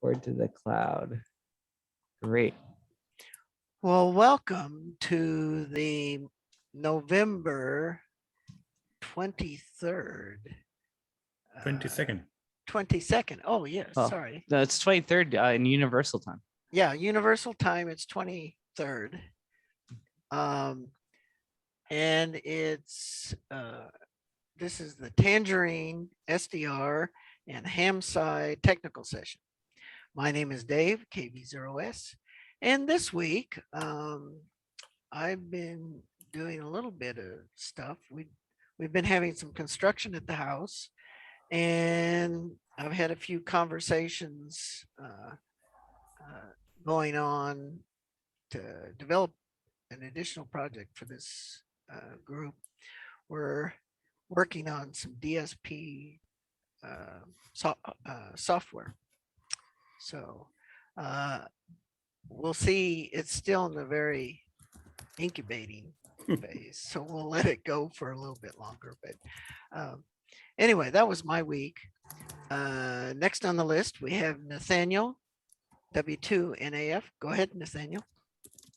Record to the cloud. Great. Well, welcome to the November 23rd. 22nd. 22nd. Oh, yes. Oh, Sorry. No, it's 23rd in Universal Time. Yeah, Universal Time. It's 23rd. And it's this is the Tangerine SDR and Hamside technical session. My name is Dave, KV0S. And this week, I've been doing a little bit of stuff. We've been having some construction at the house, and I've had a few conversations going on to develop an additional project for this group. We're working on some DSP software. So we'll see. It's still in the very incubating phase, so we'll let it go for a little bit longer. But anyway, that was my week. Next on the list, we have Nathaniel, W2NAF. Go ahead, Nathaniel.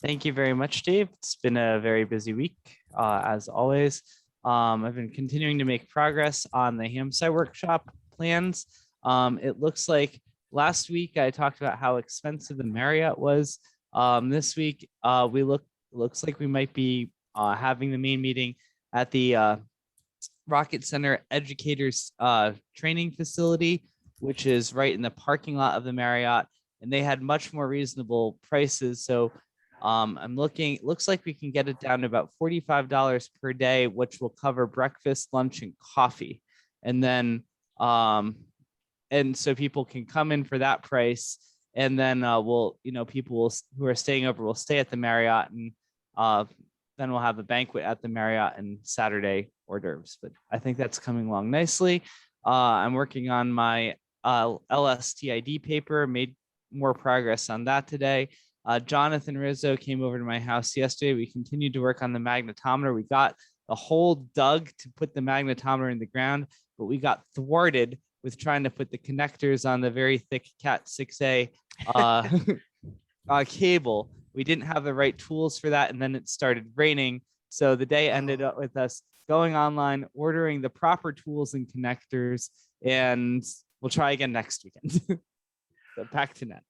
Thank you very much, Dave. It's been a very busy week, as always. I've been continuing to make progress on the Hamside workshop plans. It looks like last week I talked about how expensive the Marriott was. This week looks like we might be having the main meeting at the Rocket Center Educators Training Facility, which is right in the parking lot of the Marriott, and they had much more reasonable prices. So I'm looking, looks like we can get it down to about $45 per day, which will cover breakfast, lunch, and coffee. And then, and so people can come in for that price. And then people who are staying over will stay at the Marriott, and then we'll have a banquet at the Marriott and Saturday hors d'oeuvres. But I think that's coming along nicely. I'm working on my LSTID paper, made more progress on that today. Jonathan Rizzo came over to my house yesterday. We continued to work on the magnetometer. We got the hole dug to put the magnetometer in the ground, but we got thwarted with trying to put the connectors on the very thick Cat 6A cable. We didn't have the right tools for that, and then it started raining. So the day ended up with us going online, ordering the proper tools and connectors, and we'll try again next weekend. So back to net.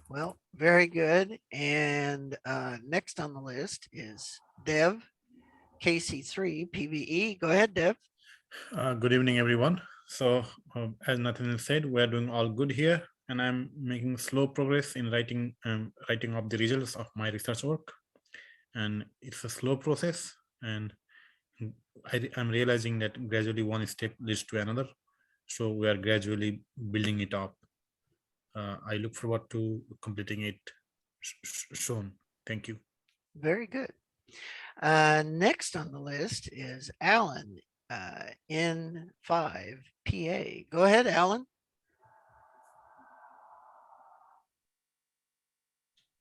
Well, very good. And next on the list is Dev, KC3 PVE. Go ahead, Dev. Good evening, everyone. So as Nathan said, we're doing all good here, and I'm making slow progress in writing up the results of my research work. And it's a slow process, and I'm realizing that gradually one step leads to another. So we are gradually building it up. I look forward to completing it soon. Thank you. Very good. Next on the list is Alan, N5PA. Go ahead, Alan.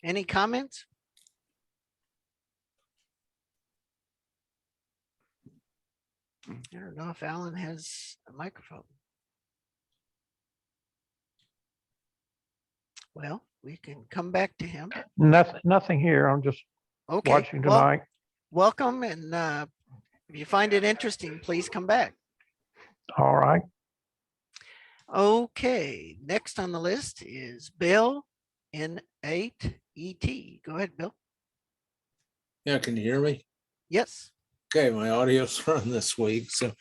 Any comments? I don't know if Alan has a microphone. Well, we can come back to him. Nothing here. I'm just watching tonight. Well, welcome, and if you find it interesting, please come back. All right. Okay, next on the list is Bill, N8ET. Go ahead, Bill. Yeah, can you hear me? Yes. Okay, my audio's run this week, so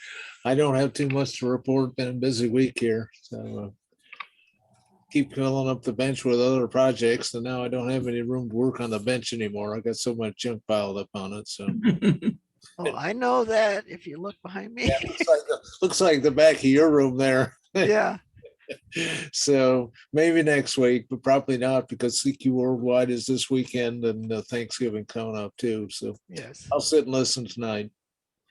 I don't have too much to report. Been a busy week here, so keep filling up the bench with other projects, and now I don't have any room to work on the bench anymore. I got so much junk piled up on it. So Oh, I know that if you look behind me. yeah, looks like the back of your room there. Yeah. So maybe next week, but probably not, because CQ Worldwide is this weekend, and Thanksgiving coming up too. So Yes. I'll sit and listen tonight.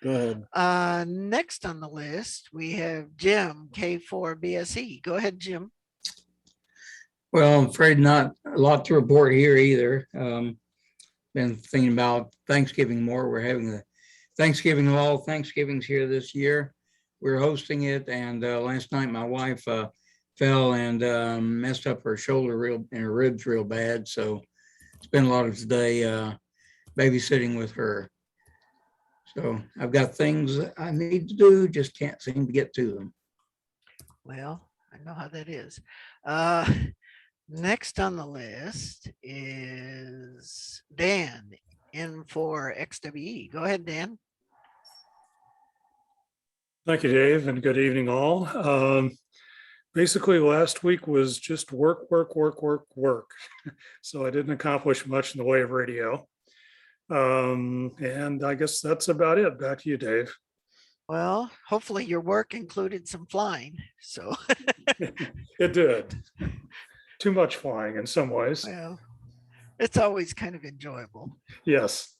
Go ahead. Next on the list, we have Jim, K4BSE. Go ahead, Jim. Well, I'm afraid not a lot to report here either. Been thinking about Thanksgiving more. We're having the Thanksgiving of all Thanksgivings here this year. We're hosting it, and last night my wife fell and messed up her shoulder and her ribs real bad. So spent a lot of today babysitting with her. So I've got things I need to do, just can't seem to get to them. Well, I know how that is. Next on the list is Dan in for XWE. Go ahead, Dan. Thank you, Dave, and good evening all. Basically, last week was just work. So I didn't accomplish much in the way of radio. And I guess that's about it. Back to you, Dave. Well, hopefully your work included some flying. So It did. Too much flying in some ways. well, it's always kind of enjoyable. Yes.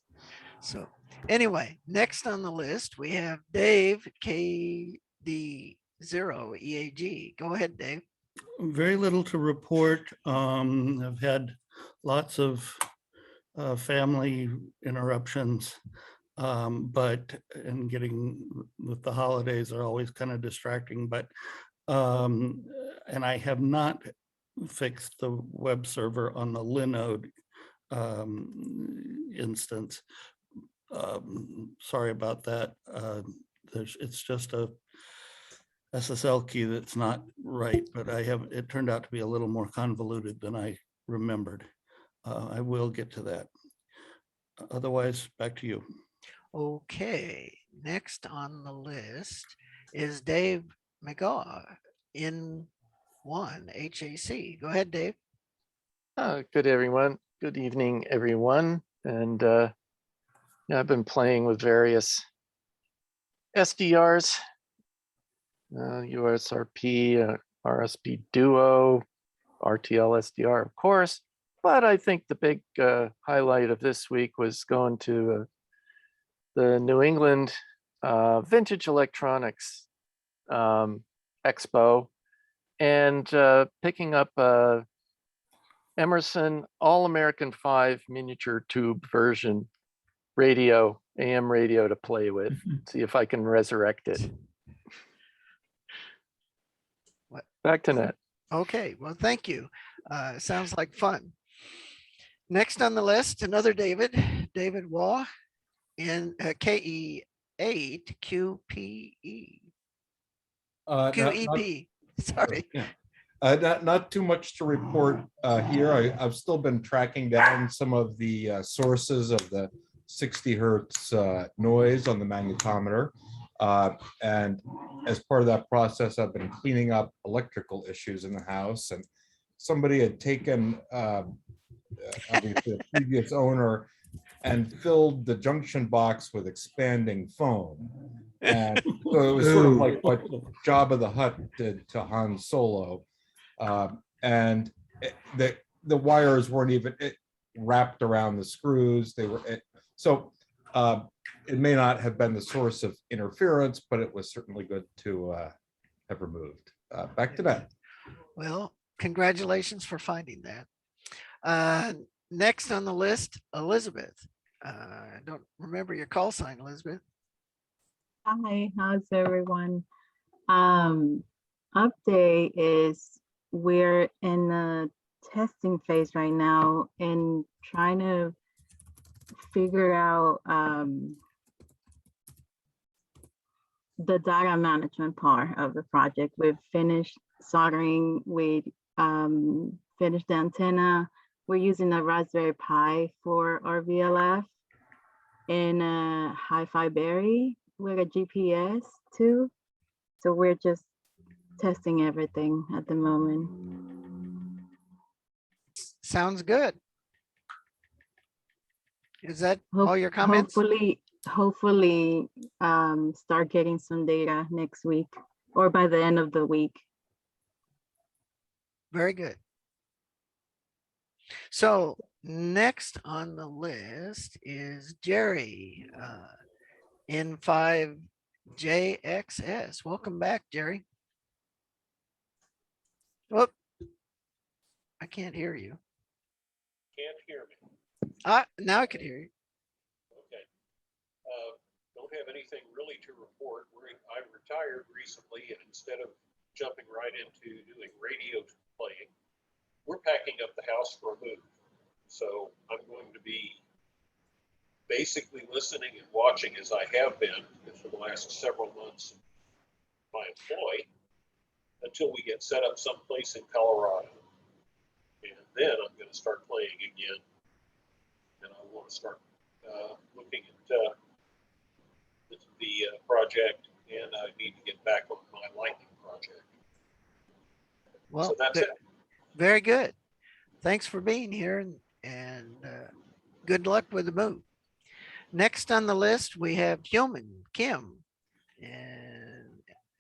So anyway, next on the list, we have Dave KD0EAG. Go ahead, Dave. Very little to report. I've had lots of family interruptions, but and getting with the holidays are always kind of distracting, but and I have not fixed the web server on the Linode instance. Sorry about that. It's just a SSL key that's not right, but it turned out to be a little more convoluted than I remembered. I will get to that. Otherwise, back to you. Okay, next on the list is Dave McGaw in HAC. Go ahead, Dave. Good everyone. Good evening, everyone. And yeah, I've been playing with various SDRs, USRP, RSP Duo, RTL SDR, of course. But I think the big highlight of this week was going to the New England Vintage Electronics Expo and picking up Emerson All-American 5 miniature tube version radio, AM radio to play with. See if I can resurrect it. What? Back to net. Okay, well, thank you. Sounds like fun. Next on the list, another David Waugh in KE8QPE. QEP. Sorry. Yeah. Not too much to report here. I've still been tracking down some of the sources of the 60 hertz noise on the magnetometer. And as part of that process, I've been cleaning up electrical issues in the house. And somebody had taken obviously the previous owner and filled the junction box with expanding foam. And so it was sort of like what Jabba the Hutt did to Han Solo. And the wires weren't even wrapped around the screws. They were so it may not have been the source of interference, but it was certainly good to have removed. Back to that. Well, congratulations for finding that. Next on the list, Elizabeth. I don't remember your call sign, Elizabeth. Hi, how's everyone? Update is we're in the testing phase right now and trying to figure out the data management part of the project. We've finished soldering, we finished the antenna. We're using a Raspberry Pi for our VLF and a Hi-Fi Berry with a GPS too. So we're just testing everything at the moment. Sounds good. Is that all your comments? Hopefully start getting some data next week or by the end of the week. Very good. So next on the list is Jerry in 5JXS. Welcome back, Jerry. Whoop. I can't hear you. Can't hear me. Now I can hear you. Okay. Don't have anything really to report. I retired recently, and instead of jumping right into doing radio playing. We're packing up the house for a move. So I'm going to be basically listening and watching as I have been for the last several months of my employ until we get set up someplace in Colorado. And then I'm going to start playing again. And I want to start looking at the project, and I need to get back on my lightning project. Well, so that's it. Very good. Thanks for being here, and good luck with the move. Next on the list, we have Kim, and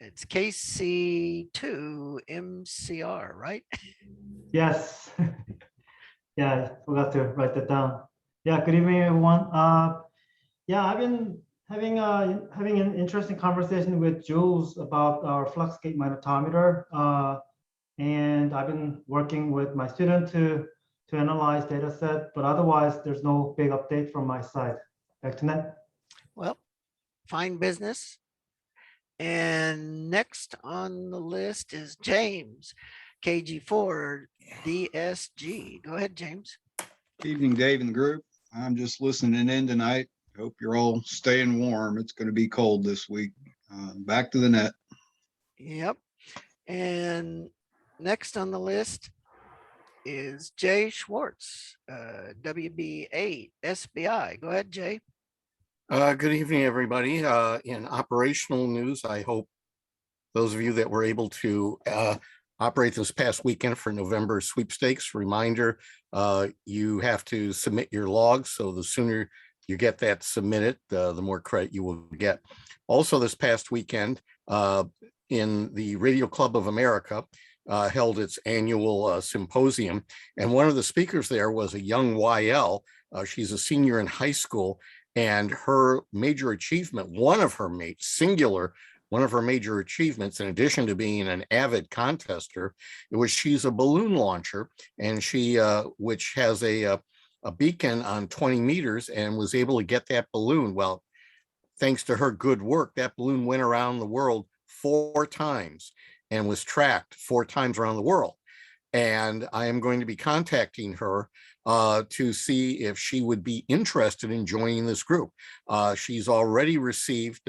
it's KC2MCR, right? Yes. Yeah, I forgot to write that down. Yeah, good evening, everyone. Yeah, I've been having an interesting conversation with Jules about our fluxgate magnetometer, and I've been working with my student to analyze data set, but otherwise there's no big update from my side. Back to Ned. Well, fine business. And next on the list is James, KG4 DSG. Go ahead, James. Good evening, Dave and the group. I'm just listening in tonight. Hope you're all staying warm. It's going to be cold this week. Back to the net. Yep. And next on the list is Jay Schwartz, WB8 SBI. Go ahead, Jay. Good evening, everybody. In operational news, I hope those of you that were able to operate this past weekend for November sweepstakes, reminder, you have to submit your logs. So the sooner you get that submitted, the more credit you will get. Also this past weekend, in the Radio Club of America, held its annual symposium. And one of the speakers there was a young YL. She's a senior in high school, and her major achievement, one of her major achievements, in addition to being an avid contester, it was she's a balloon launcher, and she, which has a beacon on 20 meters, and was able to get that balloon. Well, thanks to her good work, that balloon went around the world 4 times and was tracked 4 times around the world. And I am going to be contacting her to see if she would be interested in joining this group. She's already received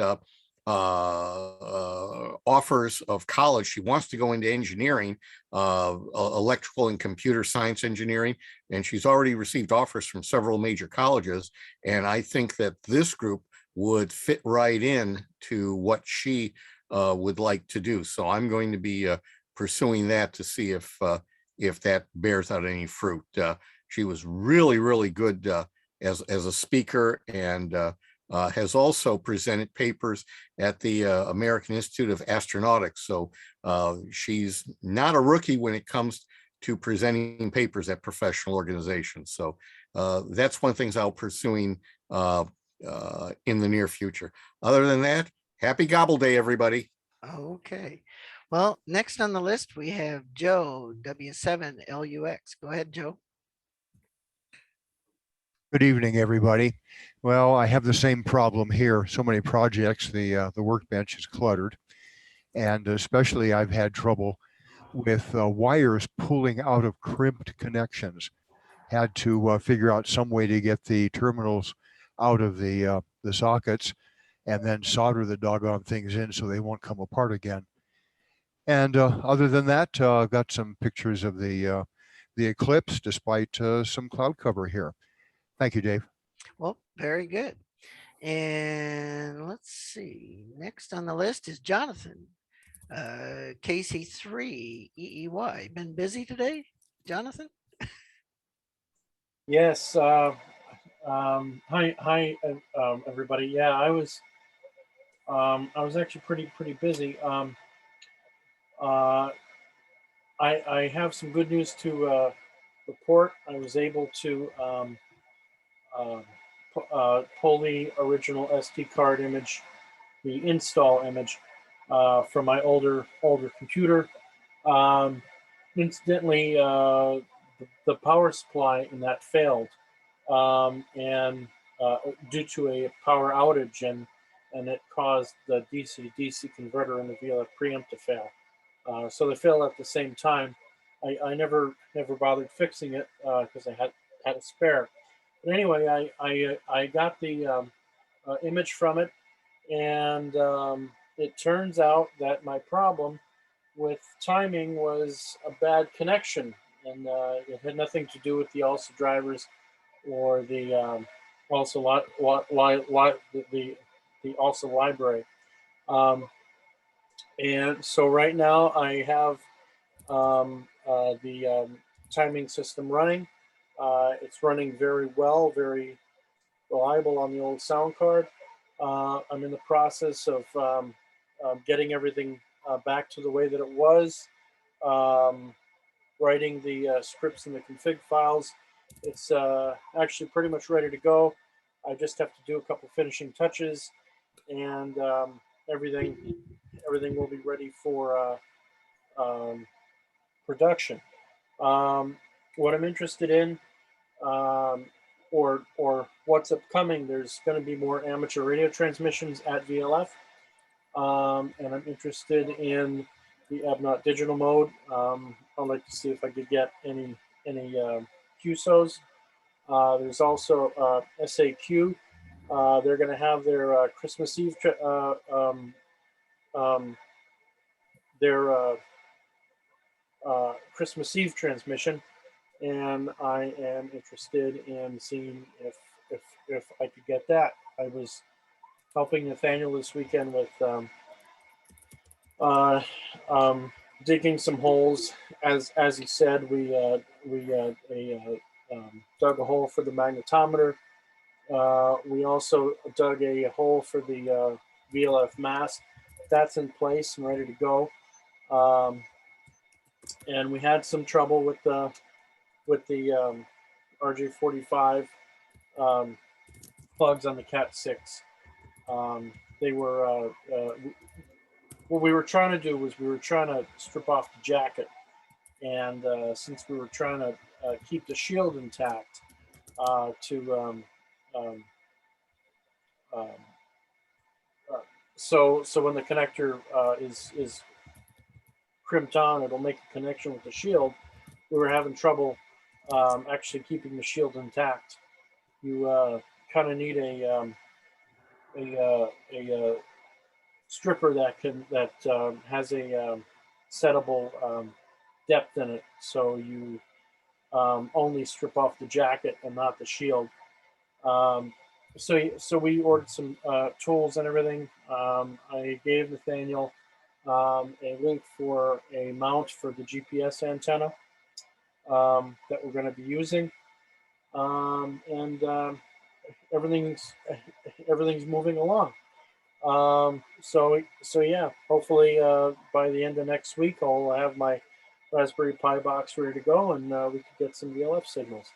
offers of college. She wants to go into engineering, electrical and computer science engineering, and she's already received offers from several major colleges. And I think that this group would fit right in to what she would like to do. So I'm going to be pursuing that to see if that bears out any fruit. She was really, really good as a speaker, and has also presented papers at the American Institute of Astronautics. So she's not a rookie when it comes to presenting papers at professional organizations. So that's one of the things I'll pursuing in the near future. Other than that, happy Gobble Day, everybody. Okay. Well, next on the list, we have Joe, W7LUX. Go ahead, Joe. Good evening, everybody. Well, I have the same problem here. So many projects, the workbench is cluttered. And especially I've had trouble with wires pulling out of crimped connections. Had to figure out some way to get the terminals out of the sockets and then solder the doggone things in so they won't come apart again. And other than that, I've got some pictures of the eclipse despite some cloud cover here. Thank you, Dave. Well, very good. And let's see. Next on the list is Jonathan, KC3EEY. Been busy today, Jonathan? Yes. Hi, everybody. Yeah, I was actually pretty busy. I have some good news to report. I was able to pull the original SD card image, the install image, from my older computer. Incidentally, the power supply in that failed, and due to a power outage, and it caused the DC-DC converter in the VLF preamp to fail. So they failed at the same time. I never bothered fixing it because I had a spare. But anyway, I got the image from it, and it turns out that my problem with timing was a bad connection, and it had nothing to do with the ALSA drivers or the ALSA the ALSA library. And so right now I have the timing system running. It's running very well, very reliable on the old sound card. I'm in the process of getting everything back to the way that it was, writing the scripts and the config files. It's actually pretty much ready to go. I just have to do a couple finishing touches, and everything will be ready for production. What I'm interested in, or what's upcoming, there's going to be more amateur radio transmissions at VLF, and I'm interested in the ABNOT digital mode. I'd like to see if I could get any QSOs. There's also SAQ. They're going to have their Christmas Eve Christmas Eve transmission, and I am interested in seeing if I could get that. I was helping Nathaniel this weekend with digging some holes. As he said, we dug a hole for the magnetometer. We also dug a hole for the VLF mast. That's in place and ready to go. And we had some trouble with the RJ45 plugs on the Cat 6. They were what we were trying to do was we were trying to strip off the jacket, and since we were trying to keep the shield intact, so when the connector is crimped on, it'll make a connection with the shield. We were having trouble actually keeping the shield intact. You kind of need a stripper that has a settable depth in it, so you only strip off the jacket and not the shield. So we ordered some tools and everything. I gave Nathaniel a link for a mount for the GPS antenna that we're going to be using, and everything's moving along. So yeah, hopefully by the end of next week I'll have my Raspberry Pi box ready to go, and we can get some VLF signals.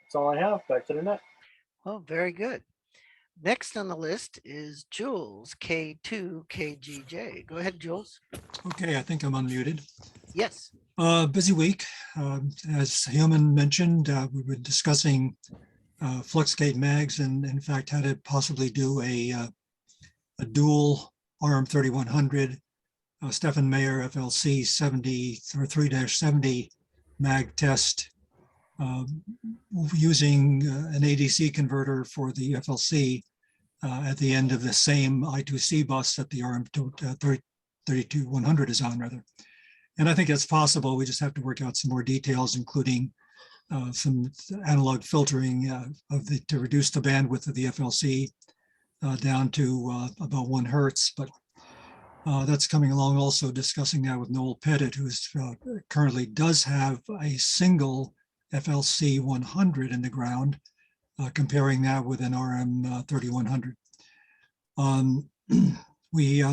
That's all I have. Back to the net. Oh, very good. Next on the list is Jules, K2KGJ. Go ahead, Jules. Okay, I think I'm unmuted. Yes. Busy week. As Hillman mentioned, we were discussing Fluxgate mags, and in fact how to possibly do a dual RM3100 Stefan Mayer FLC 3-70 mag test using an ADC converter for the FLC at the end of the same I2C bus that the RM32100 is on, rather. And I think that's possible. We just have to work out some more details, including some analog filtering to reduce the bandwidth of the FLC down to about 1 hertz. But that's coming along. Also discussing that with Noel Pettit, who currently does have a single FLC 100 in the ground, comparing that with an RM3100. We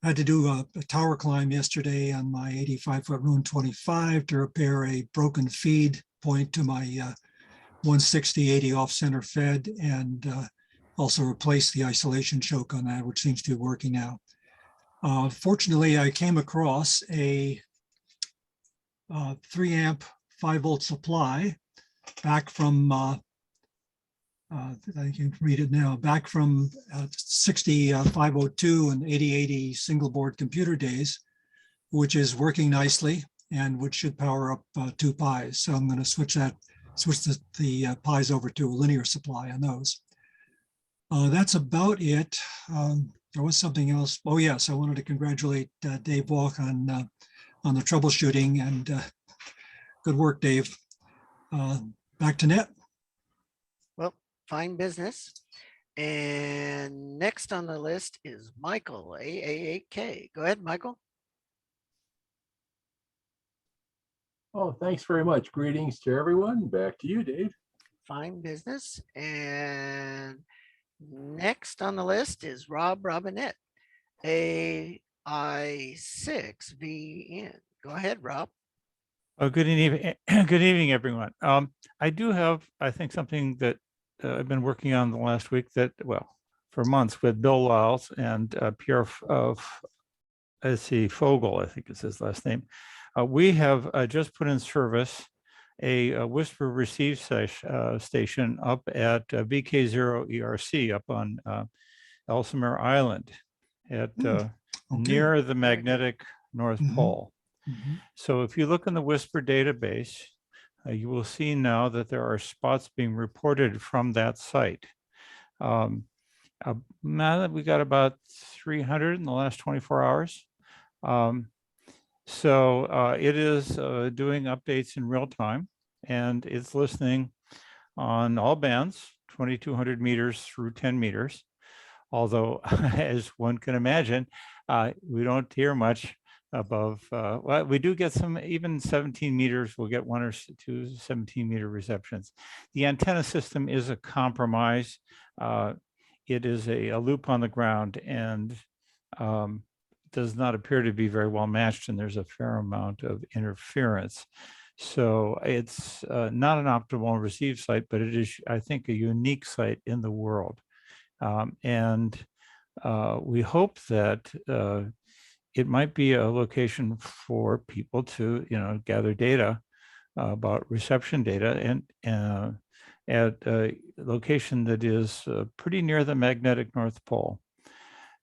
had to do a tower climb yesterday on my 85-foot Roon 25 to repair a broken feed point to my 160/80 off-center fed, and also replace the isolation choke on that, which seems to be working now. Fortunately, I came across a 3 amp 5-volt supply back from, I can read it now, back from 6502 and 8080 single board computer days, which is working nicely and which should power up 2 Pis. So I'm going to switch the Pis over to a linear supply on those. That's about it. There was something else. Oh yes, I wanted to congratulate Dave Walk on the troubleshooting, and good work, Dave. Back to net. Well, fine business. And next on the list is Michael, AA8K. Go ahead, Michael. Oh, thanks very much. Greetings to everyone. Back to you, Dave. Fine business. And next on the list is Rob Robinette, AI6VN. Go ahead, Rob. Good evening, good evening, everyone. I do have, I think, something that I've been working on the last week that, well, for months with Bill Lyles and Pierre Fogel, I think is his last name. We have just put in service a whisper receive station up at VK0 ERC up on Ellesmere Island at near the magnetic North Pole. So if you look in the whisper database, you will see now that there are spots being reported from that site. Now that we got about 300 in the last 24 hours. It is doing updates in real time, and it's listening on all bands, 2,200 meters through 10 meters. Although, as one can imagine, we don't hear much above, well, we do get some, even 17 meters, we'll get 1 or 2 17-meter receptions. The antenna system is a compromise. It is a loop on the ground, and does not appear to be very well matched, and there's a fair amount of interference. So it's not an optimal receive site, but it is, I think, a unique site in the world. We hope that it might be a location for people to, gather data about reception data, and at a location that is pretty near the magnetic North Pole.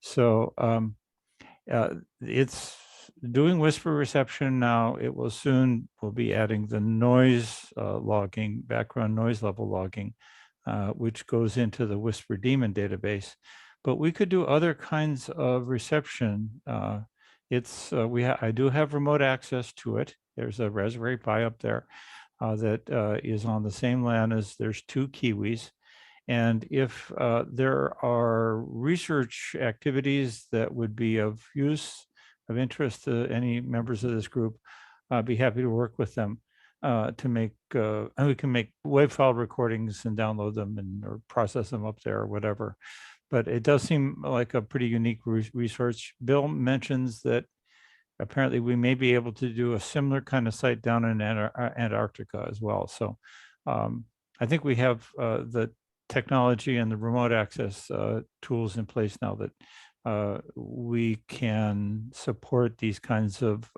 So it's doing whisper reception now. It will soon be adding the noise logging, background noise level logging, which goes into the Whisper Daemon database. But we could do other kinds of reception. I do have remote access to it. There's a Raspberry Pi up there that is on the same LAN as there's 2 Kiwis. And if there are research activities that would be of use, of interest to any members of this group, I'd be happy to work with them to make, and we can make WAV file recordings and download them or process them up there or whatever. But it does seem like a pretty unique resource. Bill mentions that apparently we may be able to do a similar kind of site down in Antarctica as well. So I think we have the technology and the remote access tools in place now that we can support these kinds of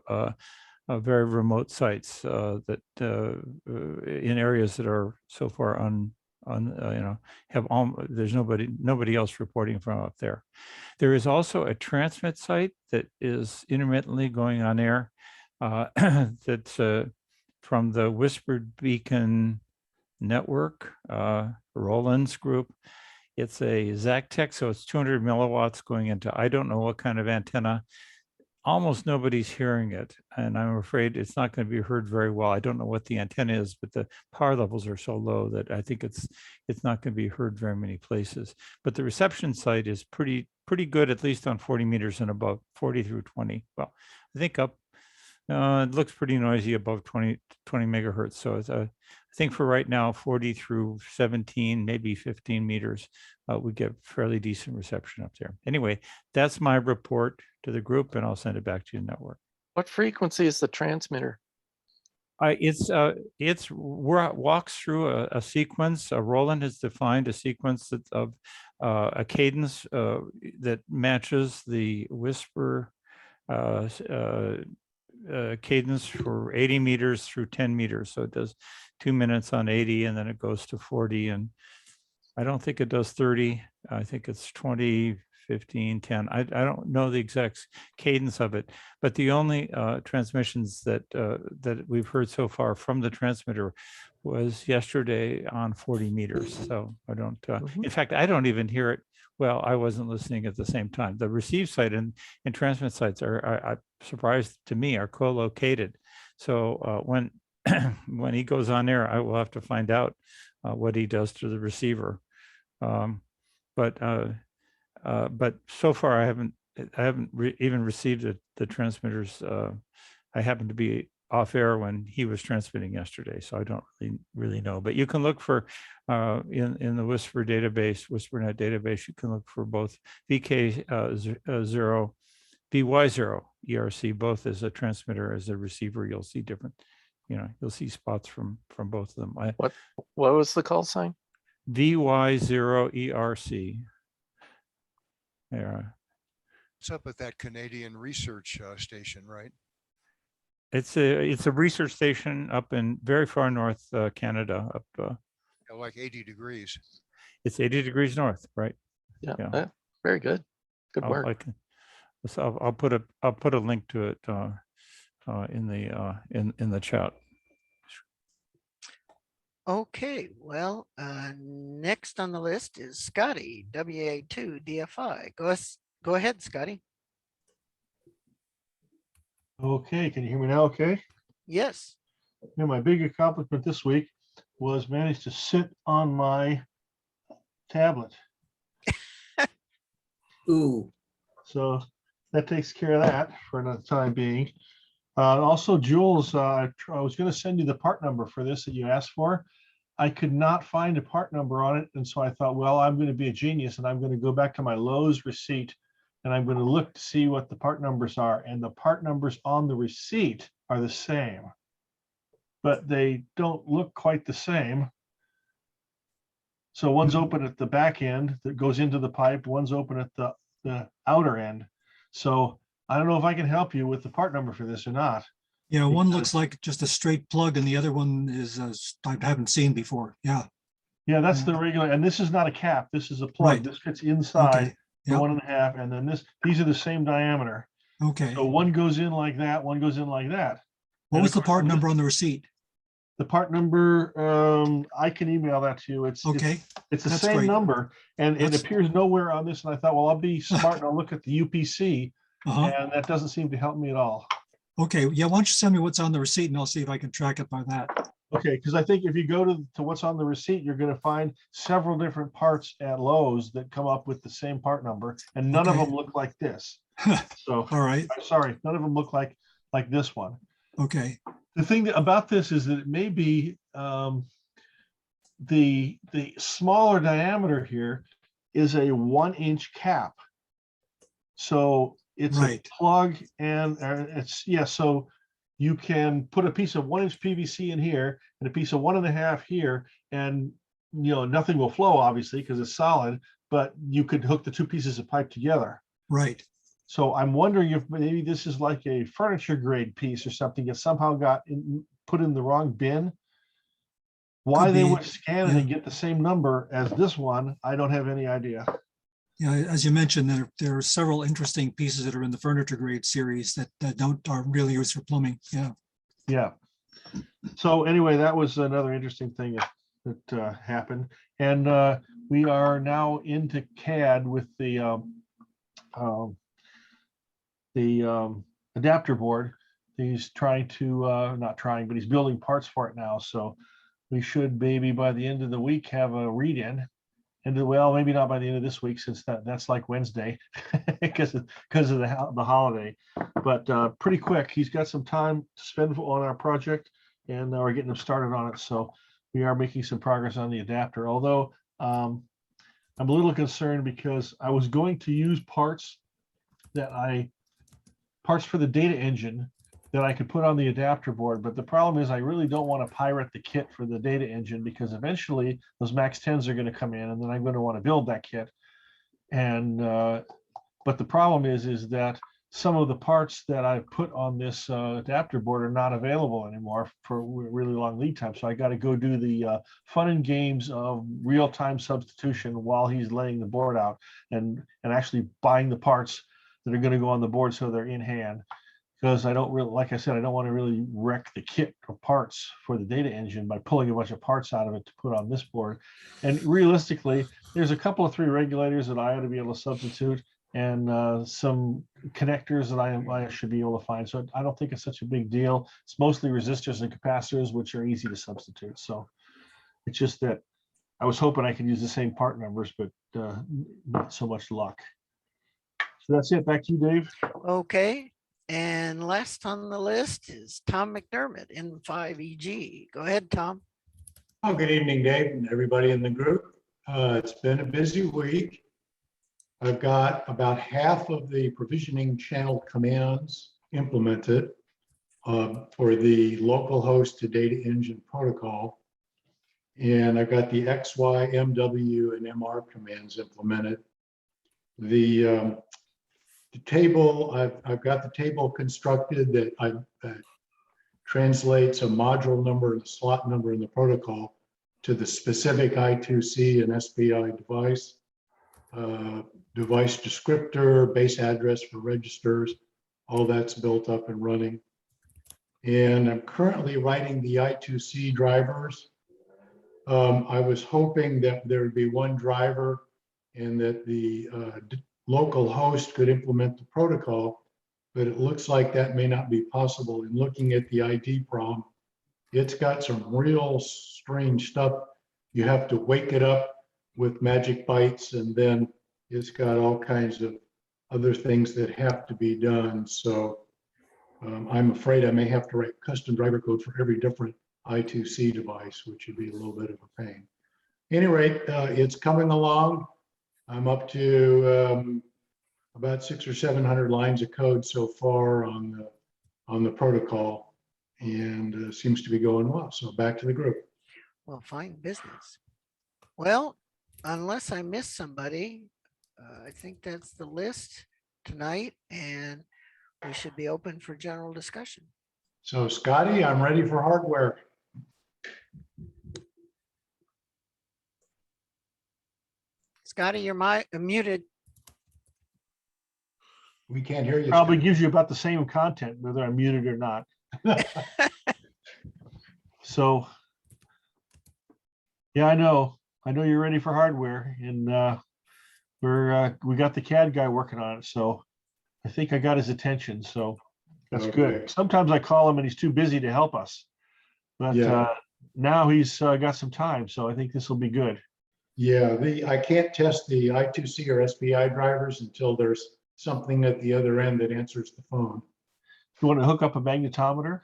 very remote sites that in areas that are so far there's nobody else reporting from up there. There is also a transmit site that is intermittently going on air that's from the Whispered Beacon network, Roland's group. It's a Zactec, so it's 200 milliwatts going into I don't know what kind of antenna. Almost nobody's hearing it, and I'm afraid it's not going to be heard very well. I don't know what the antenna is, but the power levels are so low that I think it's not going to be heard very many places. But the reception site is pretty good, at least on 40 meters and above, 40 through 20. Well, I think up, it looks pretty noisy above 20 megahertz. So it's I think for right now, 40 through 17, maybe 15 meters, we get fairly decent reception up there. Anyway, that's my report to the group, and I'll send it back to the network. What frequency is the transmitter? It walks through a sequence. Roland has defined a sequence of a cadence that matches the whisper cadence for 80 meters through 10 meters. So it does 2 minutes on 80, and then it goes to 40. And I don't think it does 30. I think it's 20, 15, 10. I don't know the exact cadence of it, but the only transmissions that that we've heard so far from the transmitter was yesterday on 40 meters. So I don't, in fact, I don't even hear it. Well, I wasn't listening at the same time. The receive site and transmit sites are surprised to me, are co-located. So when when he goes on there, I will have to find out what he does to the receiver. But so far I haven't even received the transmitters. I happened to be off air when he was transmitting yesterday, so I don't really know. But you can look for in the Whisper database, WhisperNet database, you can look for both VK0, VY0 ERC, both as a transmitter, as a receiver. You'll see different, you'll see spots from both of them. What was the call sign? VY0 ERC. Yeah. It's up at that Canadian research station, right? It's a research station up in very far north Canada, up Like 80 degrees. It's 80 degrees north, right? Yeah. Very good. Good work. I'll put a link to it in the chat. Okay, well, next on the list is Scotty, WA2 DFI. Go ahead, Scotty. Okay, can you hear me now? Okay. Yes. Yeah, my big accomplishment this week was managed to sit on my tablet. Ooh. So that takes care of that for the time being. Also, Jules, I was going to send you the part number for this that you asked for. I could not find a part number on it. And so I thought, well, I'm going to be a genius and I'm going to go back to my Lowe's receipt and I'm going to look to see what the part numbers are. And the part numbers on the receipt are the same, but they don't look quite the same. So one's open at the back end that goes into the pipe, one's open at the outer end. So I don't know if I can help you with the part number for this or not. Yeah, one looks like just a straight plug and the other one is I haven't seen before. Yeah. Yeah, that's the regular, and this is not a cap. This is a plug. Right. This fits inside Okay. the Yep. 1.5, and then these are the same diameter. Okay. So one goes in like that, one goes in like that. What And was of the course, part number on the receipt? The part number, I can email that to you. It's Okay. It's the That's same great. number, and it appears nowhere on this. And I thought, well, I'll be smart and I'll look at the UPC, and that doesn't seem to help me at all. Okay. Yeah. Why don't you send me what's on the receipt and I'll see if I can track it by that. Okay, because I think if you go to what's on the receipt, you're going to find several different parts at Lowe's that come up with the same part number, and none of Okay. them look like this. So, all right, I'm sorry, none of them look like this one. Okay. The thing about this is that it may be the smaller diameter here is a 1-inch cap. So it's Right. a plug, and so you can put a piece of 1-inch PVC in here and a piece of 1.5 here, and nothing will flow, obviously, because it's solid, but you could hook the two pieces of pipe together. Right. So I'm wondering if maybe this is like a furniture grade piece or something that somehow got put in the wrong bin. Why Could they be, would scan it and get the same number as this one, I don't have any idea. Yeah, as you mentioned, there are several interesting pieces that are in the furniture grade series that aren't really used for plumbing. Yeah. Yeah. So anyway, that was another interesting thing that happened, and we are now into CAD with the adapter board. He's trying to not trying, but he's building parts for it now. So we should maybe by the end of the week have a read-in. And well, maybe not by the end of this week, since that's like Wednesday because of the holiday, but pretty quick. He's got some time to spend on our project, and we're getting him started on it. So we are making some progress on the adapter. Although I'm a little concerned because I was going to use parts for the data engine that I could put on the adapter board. But the problem is I really don't want to pirate the kit for the data engine, because eventually those Max 10s are going to come in, and then I'm going to want to build that kit. And but the problem is that some of the parts that I put on this adapter board are not available anymore for really long lead time. So I got to go do the fun and games of real-time substitution while he's laying the board out and actually buying the parts that are going to go on the board so they're in hand. Because I don't really, like I said, I don't want to really wreck the kit of parts for the data engine by pulling a bunch of parts out of it to put on this board. And realistically, there's a couple of 3 regulators that I ought to be able to substitute, and some connectors that I should be able to find. So I don't think it's such a big deal. It's mostly resistors and capacitors, which are easy to substitute. So it's just that I was hoping I could use the same part numbers, but not so much luck. So that's it. Back to you, Dave. Okay. And last on the list is Tom McDermott in 5EG. Go ahead, Tom. Oh, good evening, Dave, and everybody in the group. It's been a busy week. I've got about half of the provisioning channel commands implemented for the local host to data engine protocol. And I've got the XY, MW, and MR commands implemented. The table, I've got the table constructed that translates a module number and a slot number in the protocol to the specific I2C and SPI device. Device descriptor, base address for registers, all that's built up and running. And I'm currently writing the I2C drivers. I was hoping that there would be one driver and that the local host could implement the protocol, but it looks like that may not be possible. In looking at the ID prom, it's got some real strange stuff. You have to wake it up with magic bytes, and then it's got all kinds of other things that have to be done. So I'm afraid I may have to write custom driver code for every different I2C device, which would be a little bit of a pain. At any rate, it's coming along. I'm up to about 600 or 700 lines of code so far on the protocol, and seems to be going well. So back to the group. Well, fine business. Well, unless I missed somebody, I think that's the list tonight, and we should be open for general discussion. So Scotty, I'm ready for hardware. Scotty, you're muted. We can't hear you. Probably gives you about the same content, whether I'm muted or not. So, yeah, I know you're ready for hardware, and we got the CAD guy working on it. So I think I got his attention. So that's good. Sometimes I call him and he's too busy to help us, but now he's got some time. So I think this will be good. Yeah, I can't test the I2C or SPI drivers until there's something at the other end that answers the phone. You want to hook up a magnetometer?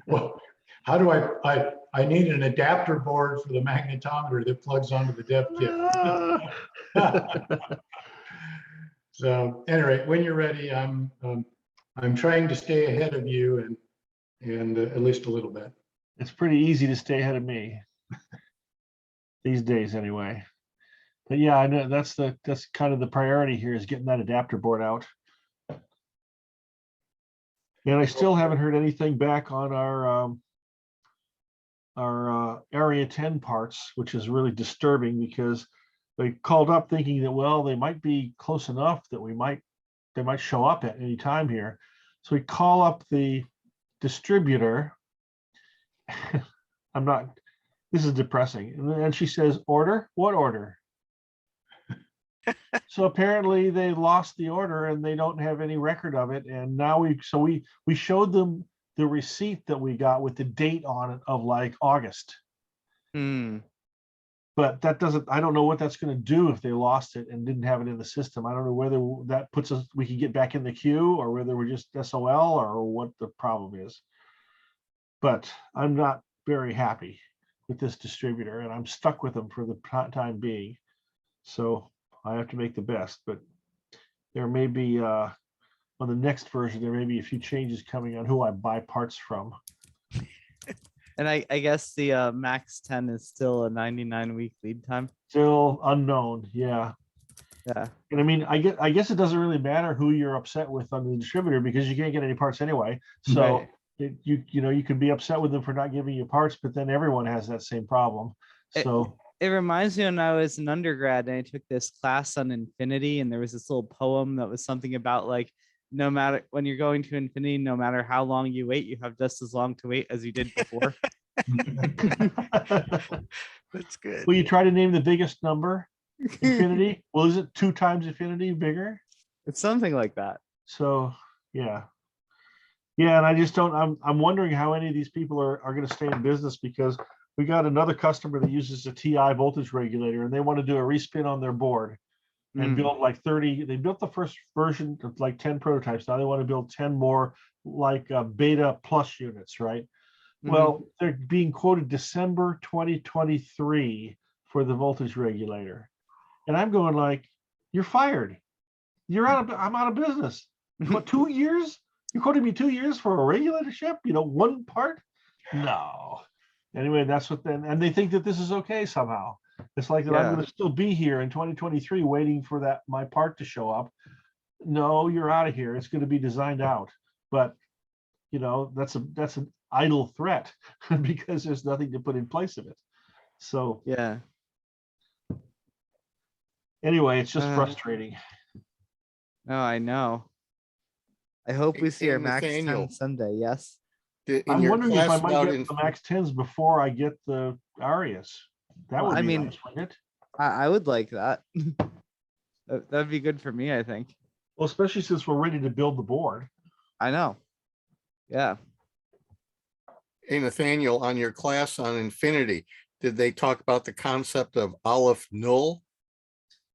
Well, how do I need an adapter board for the magnetometer that plugs onto the dev kit. So anyway, when you're ready, I'm trying to stay ahead of you and at least a little bit. It's pretty easy to stay ahead of me these days anyway. But yeah, I know that's kind of the priority here, is getting that adapter board out. And I still haven't heard anything back on our Area 10 parts, which is really disturbing, because they called up thinking that, well, they might be close enough that they might show up at any time here. So we call up the distributor. This is depressing. And she says, order? What order? So apparently they lost the order and they don't have any record of it. And now we showed them the receipt that we got with the date on it of like August. But that I don't know what that's going to do if they lost it and didn't have it in the system. I don't know whether that puts us, we can get back in the queue, or whether we're just SOL, or what the problem is. But I'm not very happy with this distributor, and I'm stuck with them for the time being. So I have to make the best, but there may be, on the next version, there may be a few changes coming on who I buy parts from. And I guess the Max 10 is still a 99-week lead time. Still unknown, yeah. Yeah. And I mean, I guess it doesn't really matter who you're upset with on the distributor because you can't get any parts anyway. So Right. you could be upset with them for not giving you parts, but then everyone has that same problem. So It reminds me when I was an undergrad and I took this class on infinity, and there was this little poem that was something about like, no matter when you're going to infinity, no matter how long you wait, you have just as long to wait as you did before. That's good. will you try to name the biggest number? Infinity? Well, is it 2 times infinity bigger? It's something like that. So yeah. Yeah, and I just don't, I'm wondering how any of these people are going to stay in business, because we got another customer that uses a TI voltage regulator and they want to do a respin on their board and build like 30. They built the first version of like 10 prototypes. Now they want to build 10 more like beta plus units, right? Well, they're being quoted December 2023 for the voltage regulator. And I'm going like, you're fired. I'm out of business. What, 2 years? You quoted me 2 years for a regulator ship? One part? No. Anyway, that's what then, and they think that this is okay somehow. It's like that I'm going to still be here in 2023 waiting for my part to show up. No, you're out of here. It's going to be designed out. But that's an idle threat because there's nothing to put in place of it. So yeah. Anyway, it's just frustrating. No, I know. I hope we see our Max Nathaniel, 10 someday. Yes. I'm wondering if I might get the Max 10s before I get the Arias. That would be nice, wouldn't it? I would like that. That'd be good for me, I think. Well, especially since we're ready to build the board. I know. Yeah. Hey, Nathaniel, on your class on Infinity, did they talk about the concept of Aleph Null?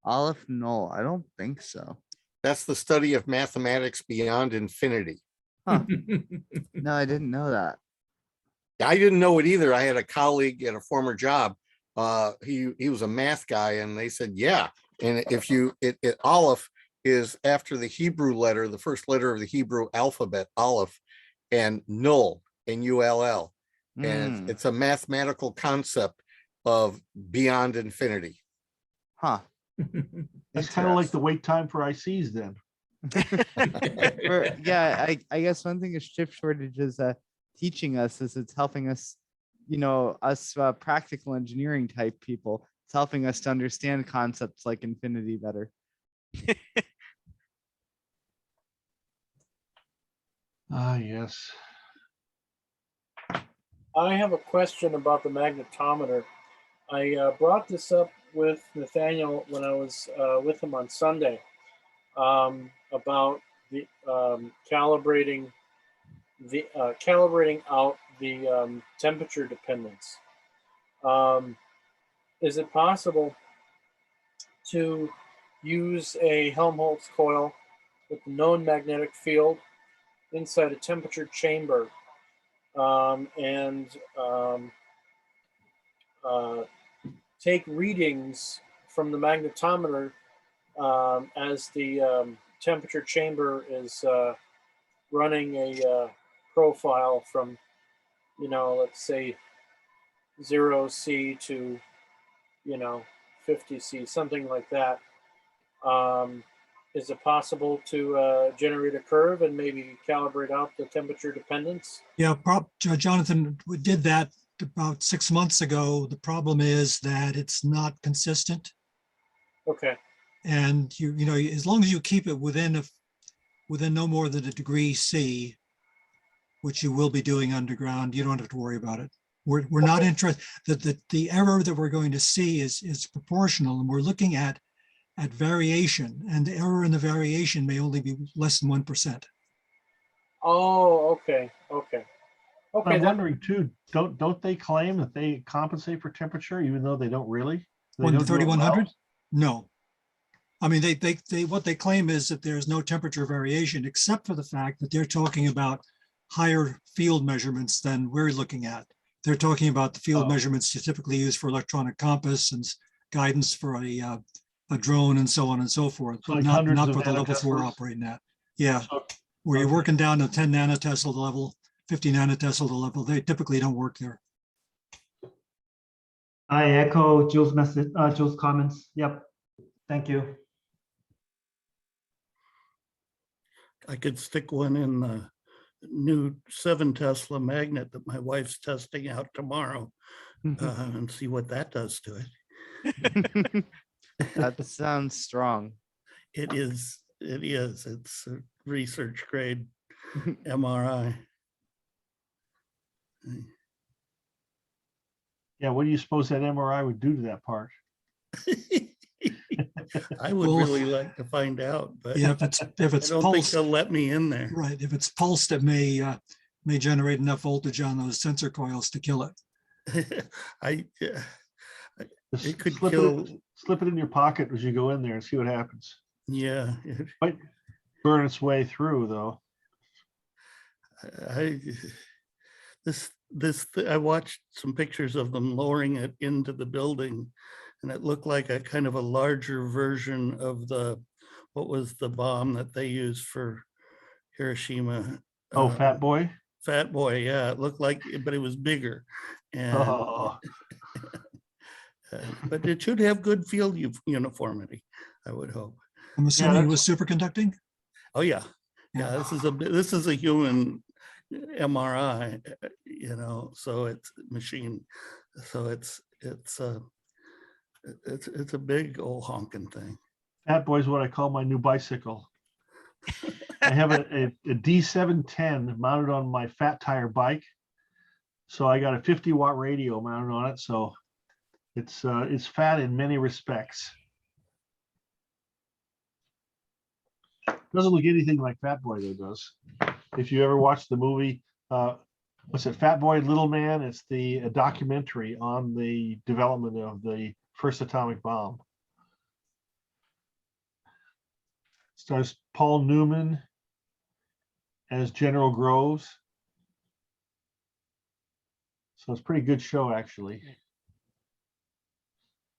Aleph Null? I don't think so. That's the study of mathematics beyond infinity. Huh. No, I didn't know that. I didn't know it either. I had a colleague at a former job. He was a math guy, and they said, yeah. And if Aleph is after the Hebrew letter, the first letter of the Hebrew alphabet, Aleph, and Null, N-U-L-L. And it's a mathematical concept of beyond infinity. Huh. It's kind of like the wait time for ICs then. Yeah, I guess one thing is chip shortage is teaching us is it's helping us, us practical engineering type people. It's helping us to understand concepts like infinity better. Yes. I have a question about the magnetometer. I brought this up with Nathaniel when I was with him on Sunday about the calibrating out the temperature dependence. Is it possible to use a Helmholtz coil with a known magnetic field inside a temperature chamber and take readings from the magnetometer as the temperature chamber is running a profile from, let's say 0C to, 50C, something like that. Is it possible to generate a curve and maybe calibrate out the temperature dependence? Yeah, Jonathan, we did that about 6 months ago. The problem is that it's not consistent. Okay. And you know, as long as you keep it within no more than a degree C, which you will be doing underground, you don't have to worry about it. We're not interested that the error that we're going to see is proportional, and we're looking at variation, and the error in the variation may only be less than 1%. Oh, okay. I'm wondering too, don't they claim that they compensate for temperature even though they don't really? 3,100? No. I mean, they what they claim is that there's no temperature variation, except for the fact that they're talking about higher field measurements than we're looking at. They're talking about the field measurements you typically use for electronic compass and guidance for a drone and so on and so forth, So but like not for the levels we're operating at. Yeah, where you're working down to 10 nanotesla level, 50 nanotesla level, they typically don't work there. I echo Jules' message, Jules' comments. Yep. Thank you. I could stick one in the new 7 Tesla magnet that my wife's testing out tomorrow and see what that does to it. That sounds strong. It is. It's a research grade MRI. Yeah, what do you suppose that MRI would do to that part? I would really like to find out, but Yeah, if it's I don't think pulsed, they'll let me in there. right? If it's pulsed, it may generate enough voltage on those sensor coils to kill it. It could slip kill. Slip it in your pocket as you go in there and see what happens. Yeah, might burn its way through though. I watched some pictures of them lowering it into the building, and it looked like a kind of a larger version of what was the bomb that they used for Hiroshima? Oh, Fat Boy? Fat Boy, yeah. It looked like, but it was bigger. And but it should have good field uniformity, I would hope. I'm assuming it was superconducting. Oh yeah, yeah. This is a human MRI, so it's machine, so it's a big old honking thing. Fat Boy is what I call my new bicycle. I have a D710 mounted on my fat tire bike, so I got a 50-watt radio mounted on it. So it's fat in many respects. Doesn't look anything like Fat Boy though, does. If you ever watched the movie, what's it, Fat Boy, Little Man? It's a documentary on the development of the first atomic bomb. Stars Paul Newman as General Groves. So it's a pretty good show, actually.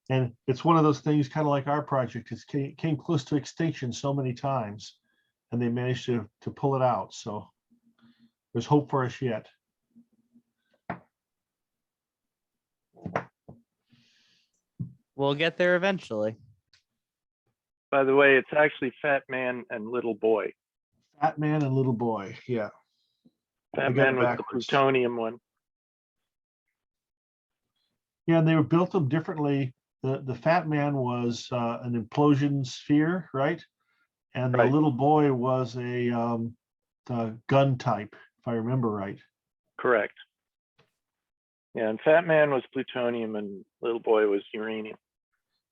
And it's one of those things, kind of like our project, it came close to extinction so many times, and they managed to pull it out. So there's hope for us yet. We'll get there eventually. By the way, it's actually Fat Man and Little Boy. Fat Man and Little Boy, yeah. Fat Man was the plutonium one. Yeah, and they were built them differently. The Fat Man was an implosion sphere, right? And the Little Boy was a gun type, if I remember right. Correct. Yeah, and Fat Man was plutonium and Little Boy was uranium.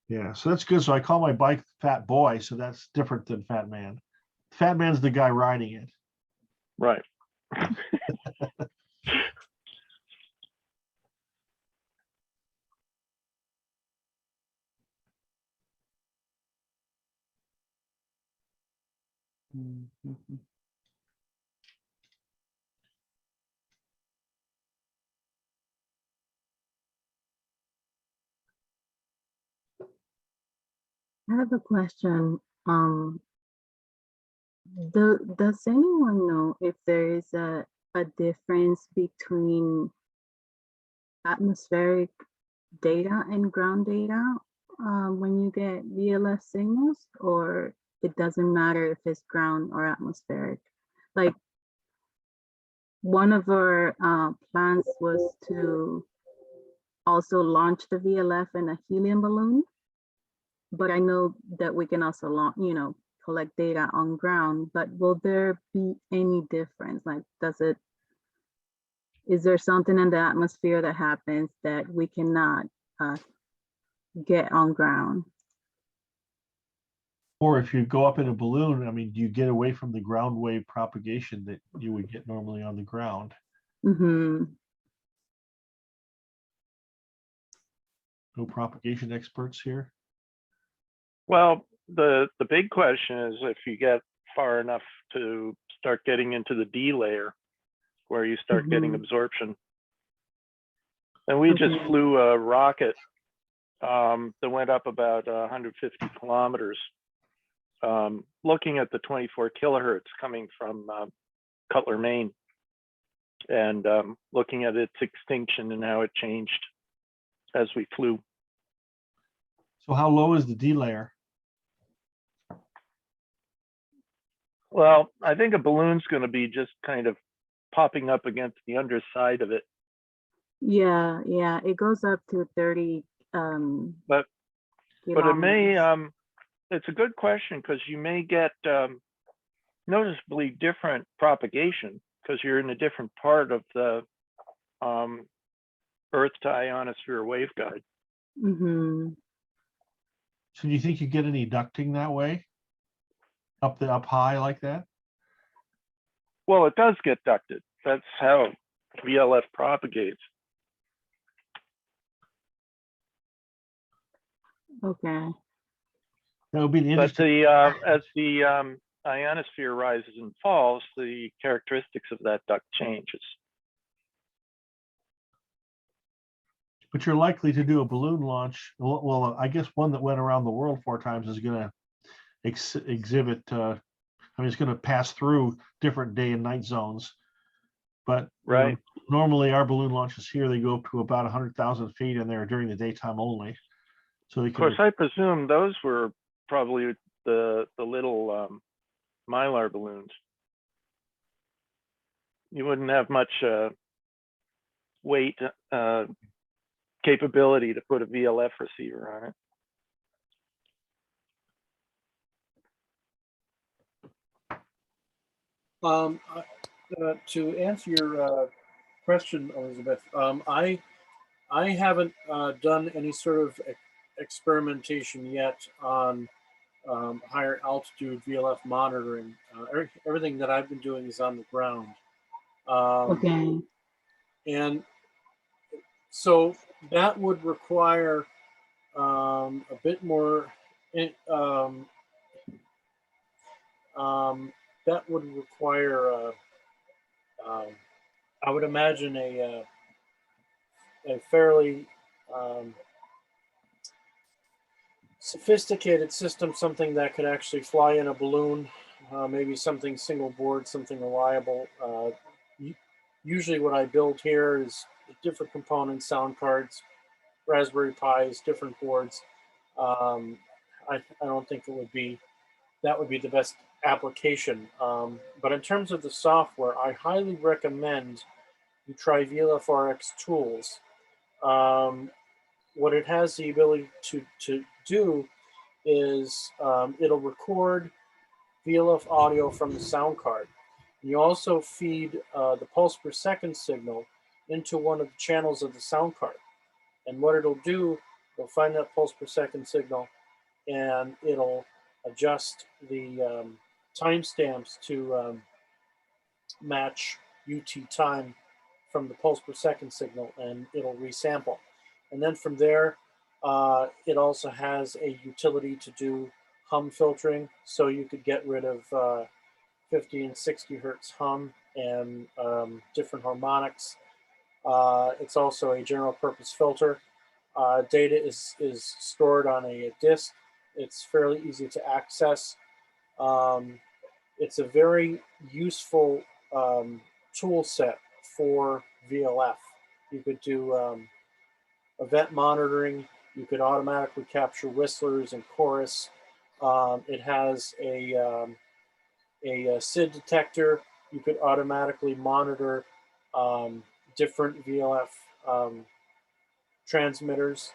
Yeah, so that's good. So I call my bike Fat Boy, so that's different than Fat Man. Fat Man's the guy riding it. Right. I have a question. Does anyone know if there is a difference between atmospheric data and ground data when you get VLS signals, or it doesn't matter if it's ground or atmospheric? Like, one of our plans was to also launch the VLF in a helium balloon, but I know that we can also launch, collect data on ground, but will there be any difference? Like, is there something in the atmosphere that happens that we cannot get on ground? Or if you go up in a balloon, I mean, do you get away from the ground wave propagation that you would get normally on the ground? Mm-hmm. No propagation experts here? Well, the big question is if you get far enough to start getting into the D layer, where you start getting absorption. And we just flew a rocket that went up about 150 kilometers, looking at the 24 kilohertz coming from Cutler, Maine, and looking at its extinction and how it changed as we flew. So how low is the D layer? Well, I think a balloon's going to be just kind of popping up against the underside of it. Yeah, yeah, it goes up to 30 But it may, kilometers. it's a good question because you may get noticeably different propagation because you're in a different part of the Earth to ionosphere waveguide. Mm-hmm. So do you think you get any ducting that way? Up high like that? Well, it does get ducted. That's how VLF propagates. Okay. That would be the But interesting. as the ionosphere rises and falls, the characteristics of that duct changes. But you're likely to do a balloon launch. Well, I guess one that went around the world 4 times is going to exhibit. I mean, it's going to pass through different day and night zones. But right, normally our balloon launches here, they go up to about 100,000 feet, and they're during the daytime only. So they of course, I presume those were probably the little Mylar balloons. You wouldn't have much weight capability to put a VLF receiver on it. To answer your question, Elizabeth, I haven't done any sort of experimentation yet on higher altitude VLF monitoring. Everything that I've been doing is on the ground. Okay. And so that would require a bit more. That would require, I would imagine, a fairly sophisticated system, something that could actually fly in a balloon, maybe something single board, something reliable. Usually what I build here is different components, sound cards, Raspberry Pis, different boards. I don't think that would be the best application. But in terms of the software, I highly recommend you try VLF-RX tools. What it has the ability to do is it'll record VLF audio from the sound card. You also feed the pulse per second signal into one of the channels of the sound card. And what it'll do, it'll find that pulse per second signal and it'll adjust the timestamps to match UT time from the pulse per second signal, and it'll resample. And then from there, it also has a utility to do hum filtering, so you could get rid of 50 and 60 hertz hum and different harmonics. It's also a general purpose filter. Data is stored on a disk. It's fairly easy to access. It's a very useful tool set for VLF. You could do event monitoring. You could automatically capture whistlers and chorus. It has a SID detector. You could automatically monitor different VLF transmitters.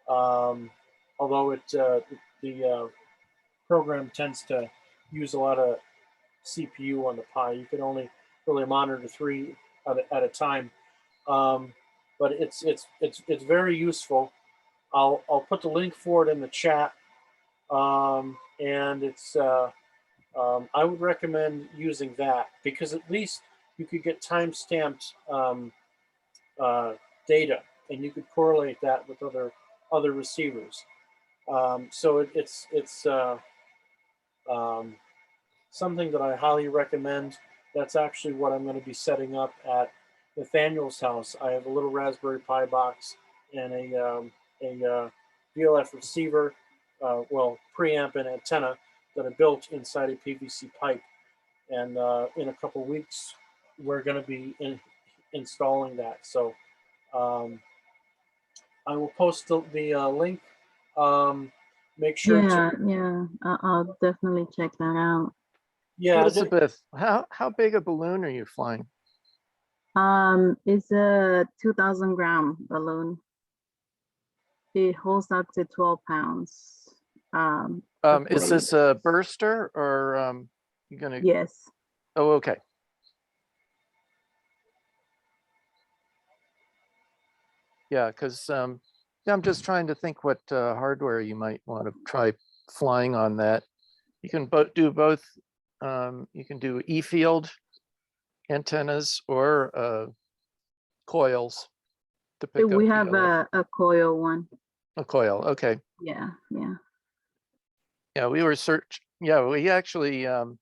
Although the program tends to use a lot of CPU on the Pi, you can only really monitor 3 at a time. But it's very useful. I'll put the link for it in the chat, and it's I would recommend using that because at least you could get time-stamped data, and you could correlate that with other receivers. So it's something that I highly recommend. That's actually what I'm going to be setting up at Nathaniel's house. I have a little Raspberry Pi box and a VLF receiver, preamp and antenna that I built inside a PVC pipe. And in a couple weeks, we're going to be installing that. So I will post the link. Make sure Yeah, I'll definitely check that out. Yeah, Elizabeth, how big a balloon are you flying? It's a 2,000 gram balloon. It holds up to 12 pounds. Of Is weight. this a burster or you're gonna? Yes. Oh, okay. Yeah, because I'm just trying to think what hardware you might want to try flying on that. You can do both. You can do E-field antennas or coils to pick up We have VLF. a coil one. A coil, okay. Yeah, yeah. Yeah, we actually, you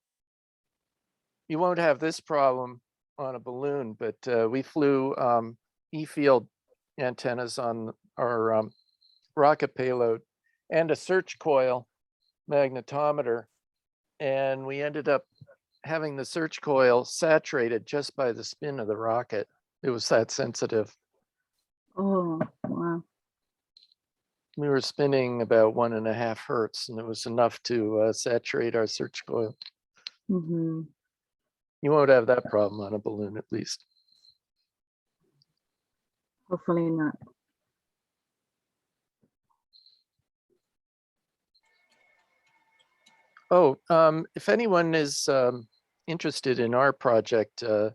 won't have this problem on a balloon, but we flew E-field antennas on our rocket payload and a search coil magnetometer. And we ended up having the search coil saturated just by the spin of the rocket. It was that sensitive. Oh, wow. We were spinning about 1.5 hertz, and it was enough to saturate our search coil. Mm-hmm. You won't have that problem on a balloon, at least. Hopefully not. Oh, if anyone is interested in our project, it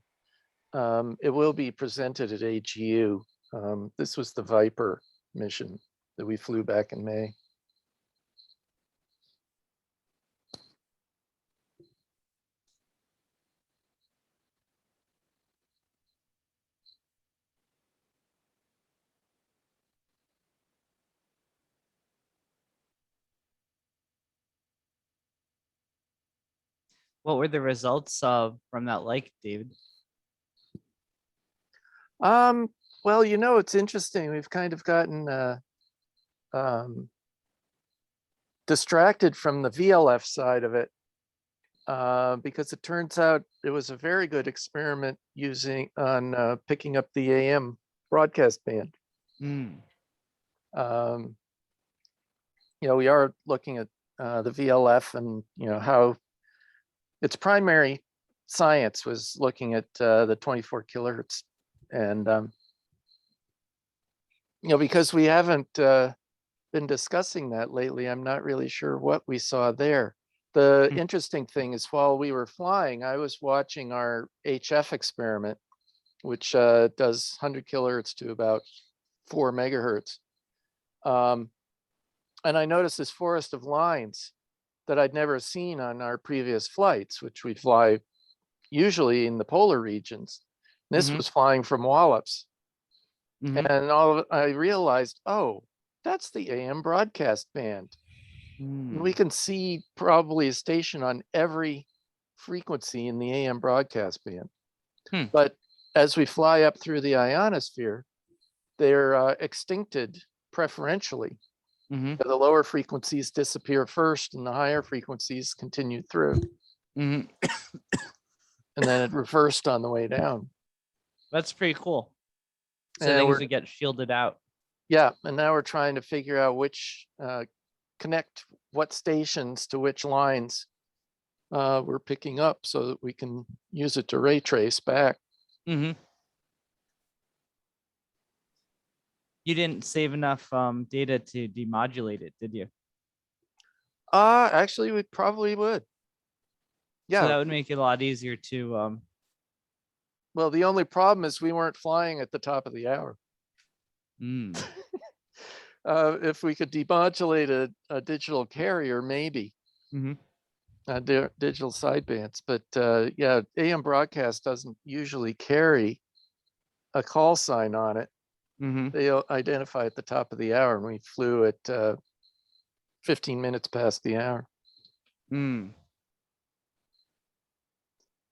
will be presented at AGU. This was the Viper mission that we flew back in May. What were the results from that like, David? Well, it's interesting. We've kind of gotten distracted from the VLF side of it because it turns out it was a very good experiment on picking up the AM broadcast band. We are looking at the VLF and how its primary science was looking at the 24 kilohertz, and because we haven't been discussing that lately, I'm not really sure what we saw there. The interesting thing is, while we were flying, I was watching our HF experiment, which does 100 kilohertz to about 4 megahertz. And I noticed this forest of lines that I'd never seen on our previous flights, which we fly usually in the polar regions. This was flying from Wallops. And I realized, oh, that's the AM broadcast band. And we can see probably a station on every frequency in the AM broadcast band. But as we fly up through the ionosphere, they're extincted preferentially. The lower frequencies disappear first and the higher frequencies continue through. And then it reversed on the way down. That's pretty cool. So And things would get shielded out. Yeah, and now we're trying to figure out which connect what stations to which lines we're picking up so that we can use it to ray trace back. You didn't save enough data to demodulate it, did you? Actually, we probably would. Yeah. So that would make it a lot easier to. Well, the only problem is we weren't flying at the top of the hour. If we could demodulate a digital carrier, maybe. Digital sidebands, but yeah, AM broadcast doesn't usually carry a call sign on it. They identify at the top of the hour, and we flew at 15 minutes past the hour.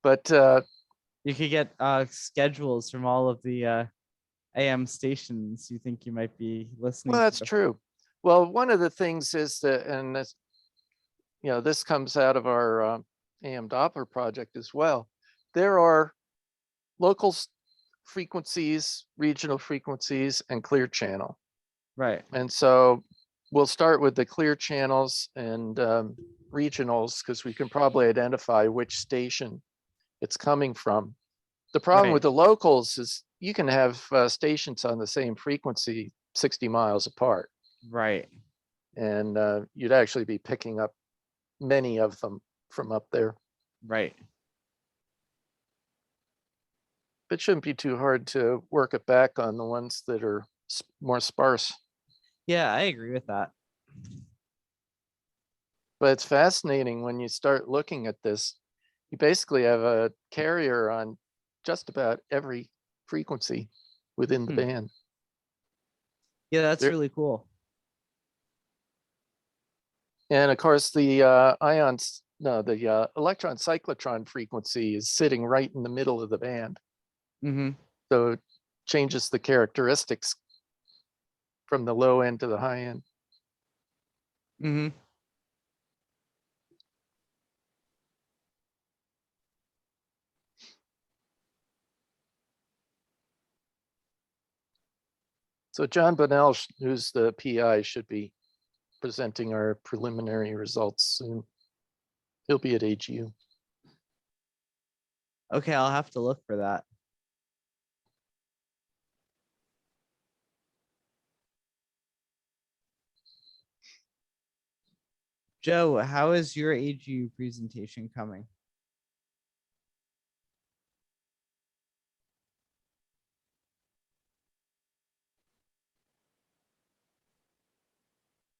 But you could get schedules from all of the AM stations you think you might be listening well, that's to. true. Well, one of the things is that, and this, this comes out of our AM Doppler project as well. There are local frequencies, regional frequencies, and clear channel. Right. And so we'll start with the clear channels, and regionals because we can probably identify which station it's coming from. The problem with Right. the locals is you can have stations on the same frequency 60 miles apart, Right. and you'd actually be picking up many of them from up there. Right. It shouldn't be too hard to work it back on the ones that are more sparse. Yeah, I agree with that. But it's fascinating when you start looking at this. You basically have a carrier on just about every frequency within the band. Yeah, that's There- really cool. And of course, the electron cyclotron frequency is sitting right in the middle of the band. Mm-hmm. So it changes the characteristics from the low end to the high end. Mm-hmm. So John Bonnell, who's the PI, should be presenting our preliminary results soon. He'll be at AGU. Okay, I'll have to look for that. Joe, how is your AGU presentation coming?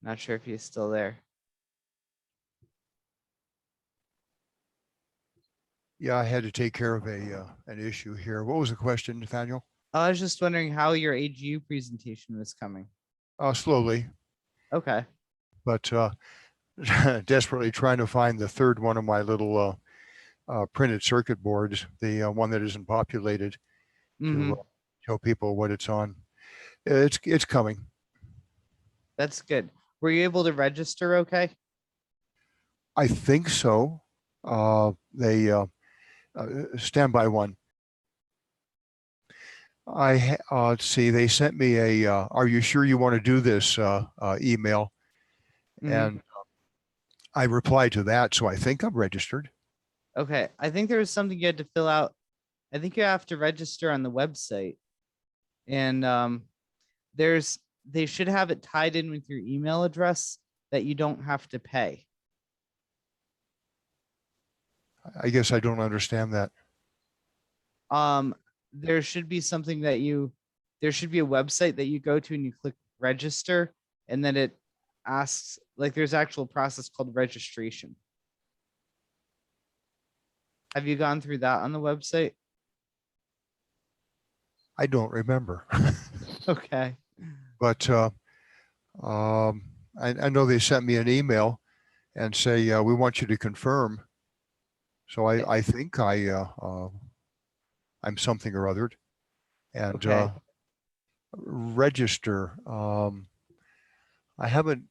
Not sure if he's still there. Yeah, I had to take care of an issue here. What was the question, Nathaniel? I was just wondering how your AGU presentation was coming. Slowly, Okay. but desperately trying to find the third one of my little printed circuit boards, the one that isn't populated, Mm-hmm. to show people what it's on. It's coming. That's good. Were you able to register okay? I think so. They stand by one. Let's see. They sent me a "Are you sure you want to do this?" Email, and I replied to that. So I think I'm registered. Okay. I think there was something you had to fill out. I think you have to register on the website. And they should have it tied in with your email address that you don't have to pay. I guess I don't understand that. There should be something that there should be a website that you go to and you click register, and then it asks, like, there's actual process called registration. Have you gone through that on the website? I don't remember. Okay. But I know they sent me an email and say we want you to confirm. So I think I'm something or other, and Okay. register. I haven't.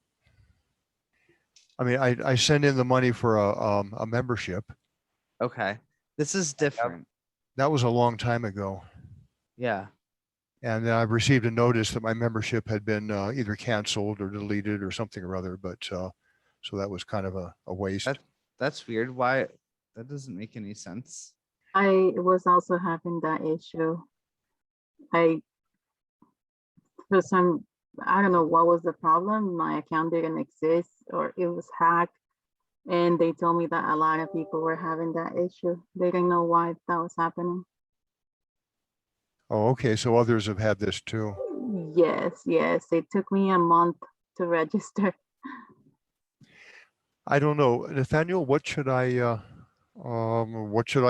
I mean, I send in the money for a membership. Okay. This is different. That was a long time ago. Yeah. And then I've received a notice that my membership had been either canceled or deleted or something or other. But so that was kind of a waste. That's weird. Why? That doesn't make any sense. I was also having that issue. I don't know what was the problem. My account didn't exist or it was hacked. And they told me that a lot of people were having that issue. They didn't know why that was happening. Oh, okay. So others have had this too. Yes. It took me a month to register. I don't know, Nathaniel. What should I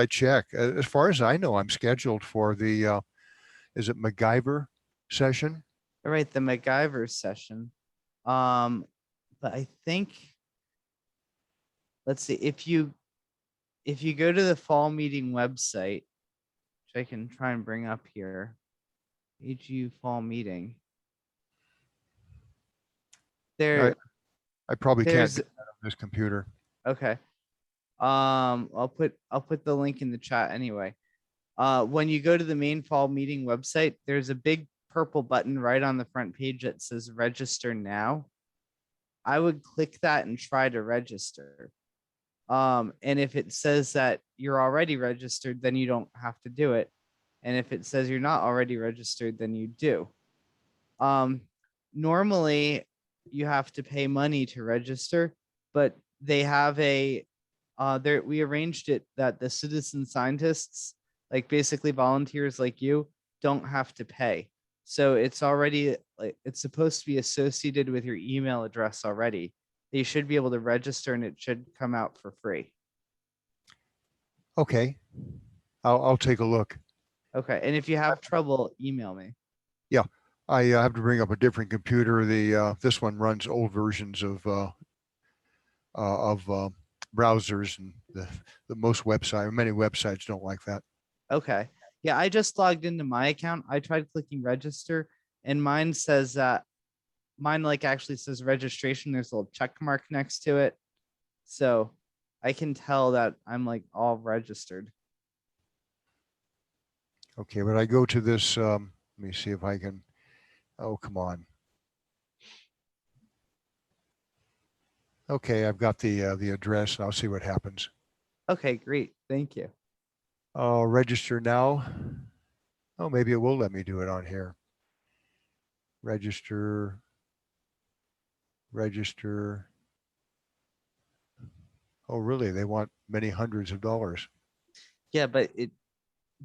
check? As far as I know, I'm scheduled for the is it MacGyver session? All right, the MacGyver session. But I think, let's see, if you go to the fall meeting website, which I can try and bring up here, AGU fall meeting. There, I probably can't there's- do that on this computer. okay. I'll put the link in the chat anyway. When you go to the main fall meeting website, there's a big purple button right on the front page that says register now. I would click that and try to register. And if it says that you're already registered, then you don't have to do it. And if it says you're not already registered, then you do. Normally you have to pay money to register, but they have we arranged it that the citizen scientists, like basically volunteers like you, don't have to pay. So it's already like, it's supposed to be associated with your email address already. They should be able to register and it should come out for free. Okay. I'll take a look. Okay. And if you have trouble, email me. Yeah. I have to bring up a different computer. This one runs old versions of browsers, and many websites don't like that. Okay. Yeah, I just logged into my account. I tried clicking register and mine says that like actually says registration. There's a little check mark next to it. So I can tell that I'm like all registered. Okay, but I go to this, let me see if I can, oh, come on. Okay, I've got the address and I'll see what happens. Okay, great. Thank you. I'll register now. Oh, maybe it will let me do it on here. Register. Oh, really? They want many hundreds of dollars. Yeah, but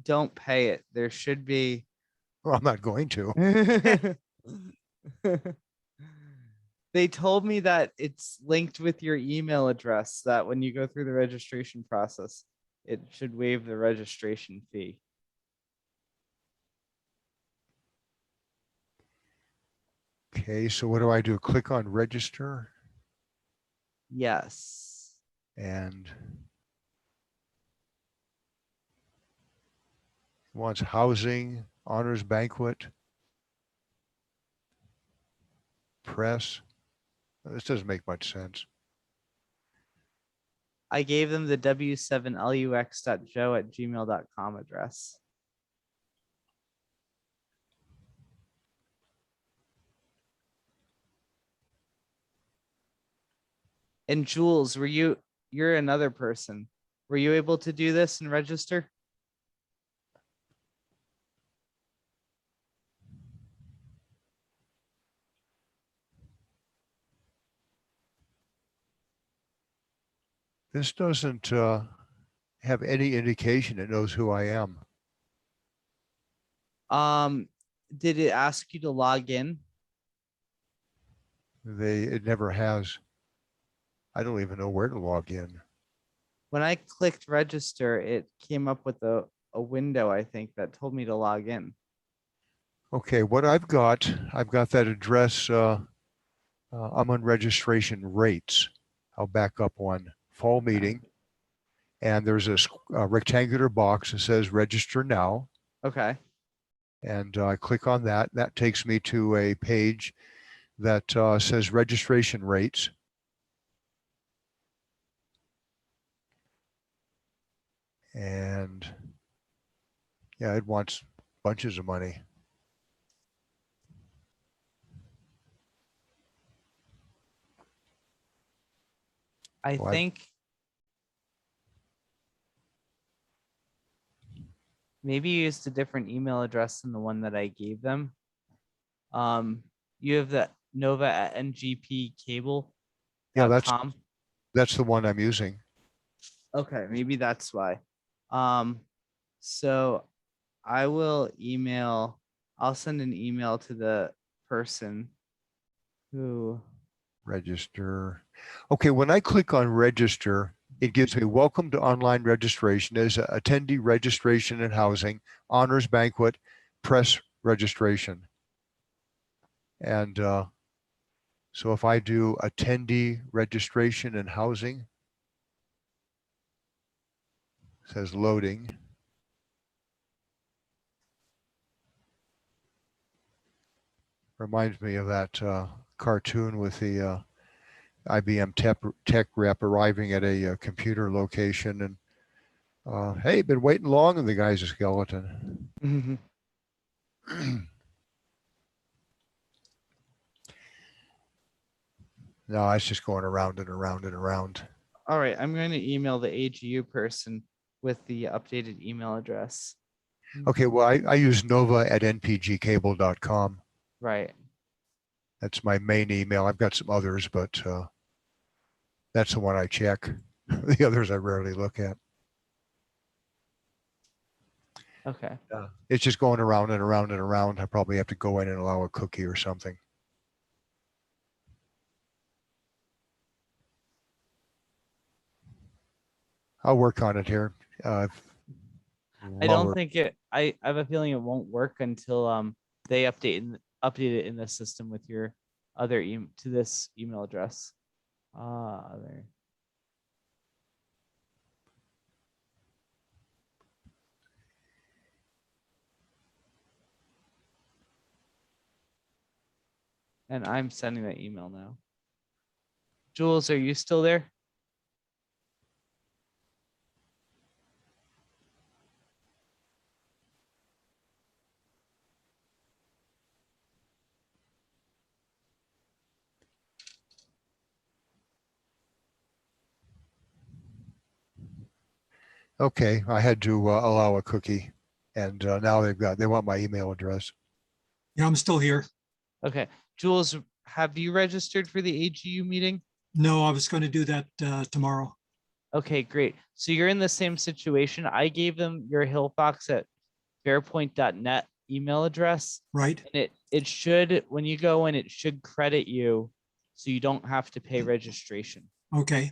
don't pay it. There should be. Well, I'm not going to. They told me that it's linked with your email address, that when you go through the registration process, it should waive the registration fee. Okay, so what do I do? Click on register? Yes. And wants housing, honors banquet, press. This doesn't make much sense. I gave them the w7lux.joe@gmail.com address. And Jules, you're another person. Were you able to do this and register? This doesn't have any indication it knows who I am. Did it ask you to log in? It never has. I don't even know where to log in. When I clicked register, it came up with a window, I think, that told me to log in. Okay, what I've got that address. I'm on registration rates. I'll back up one. Fall meeting. And there's a rectangular box that says register now. Okay. And I click on that. That takes me to a page that says registration rates. And yeah, it wants bunches of money. I think maybe you used a different email address than the one that I gave them. You have the nova@ngpcable.com. Yeah, that's the one I'm using. Okay, maybe that's why. So I'll send an email to the person who register. Okay, when I click on register, it gives me welcome to online registration as attendee registration and housing, honors banquet, press registration. And so if I do attendee registration and housing, it says loading. Reminds me of that cartoon with the IBM tech rep arriving at a computer location and, hey, been waiting long, and the guy's a skeleton. Mm-hmm. No, it's just going around and around and around. All right, I'm going to email the AGU person with the updated email address. Okay, well, I use nova@npgcable.com. Right. That's my main email. I've got some others, but that's the one I check. The others I rarely look at. Okay. It's just going around and around and around. I probably have to go in and allow a cookie or something. I'll work on it here. I while don't we're- think it. I have a feeling it won't work until they update it in the system with your other to this email address. There. And I'm sending that email now. Jules, are you still there? Okay, I had to allow a cookie, and now they want my email address. Yeah, I'm still here. Okay. Jules, have you registered for the AGU meeting? No, I was going to do that tomorrow. Okay, great. So you're in the same situation. I gave them your Hillfox at fairpoint.net email address. Right. And it should, when you go in, it should credit you so you don't have to pay registration. Okay,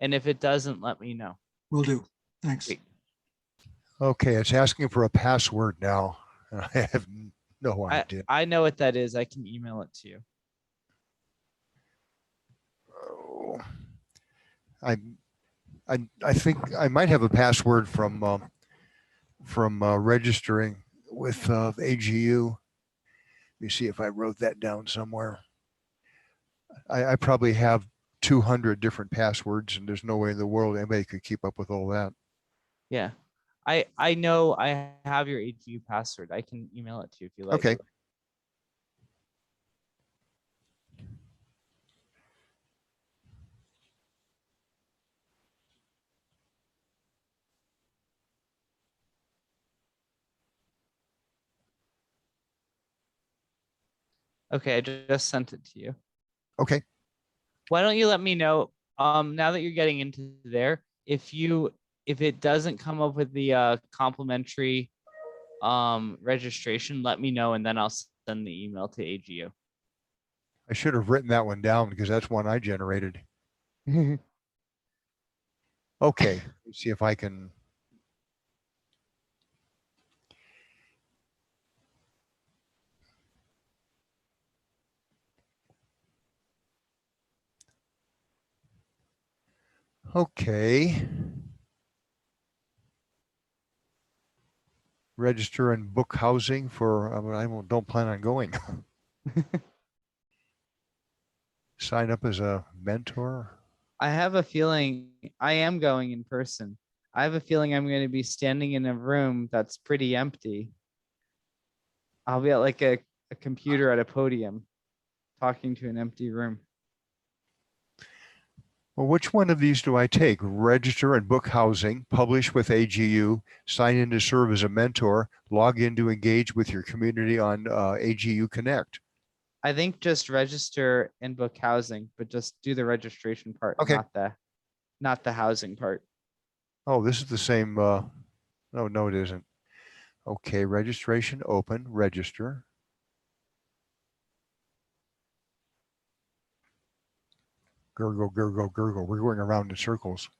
And if it doesn't, let me know. will do. Thanks. Great. Okay, it's asking for a password now. I have no idea. I know what that is. I can email it to you. Oh, I think I might have a password from registering with AGU. Let me see if I wrote that down somewhere. I probably have 200 different passwords, and there's no way in the world anybody could keep up with all that. Yeah. I know I have your AGU password. I can email it to you if you like. Okay. Okay, I just sent it to you. Okay. Why don't you let me know now that you're getting into there, if it doesn't come up with the complimentary registration, let me know and then I'll send the email to AGU. I should have written that one down because that's one I generated. Okay, let's see if I can. Okay. Register and book housing for, I don't plan on going. Sign up as a mentor. I have a feeling I am going in person. I have a feeling I'm going to be standing in a room that's pretty empty. I'll be at like a computer at a podium talking to an empty room. Well, which one of these do I take? Register and book housing, publish with AGU, sign in to serve as a mentor, log in to engage with your community on AGU Connect. I think just register and book housing, but just do the registration part, Okay. not the housing part. Oh, this is the same. No, it isn't. Okay, registration open, register. Gurgle, gurgle, gurgle. We're going around in circles.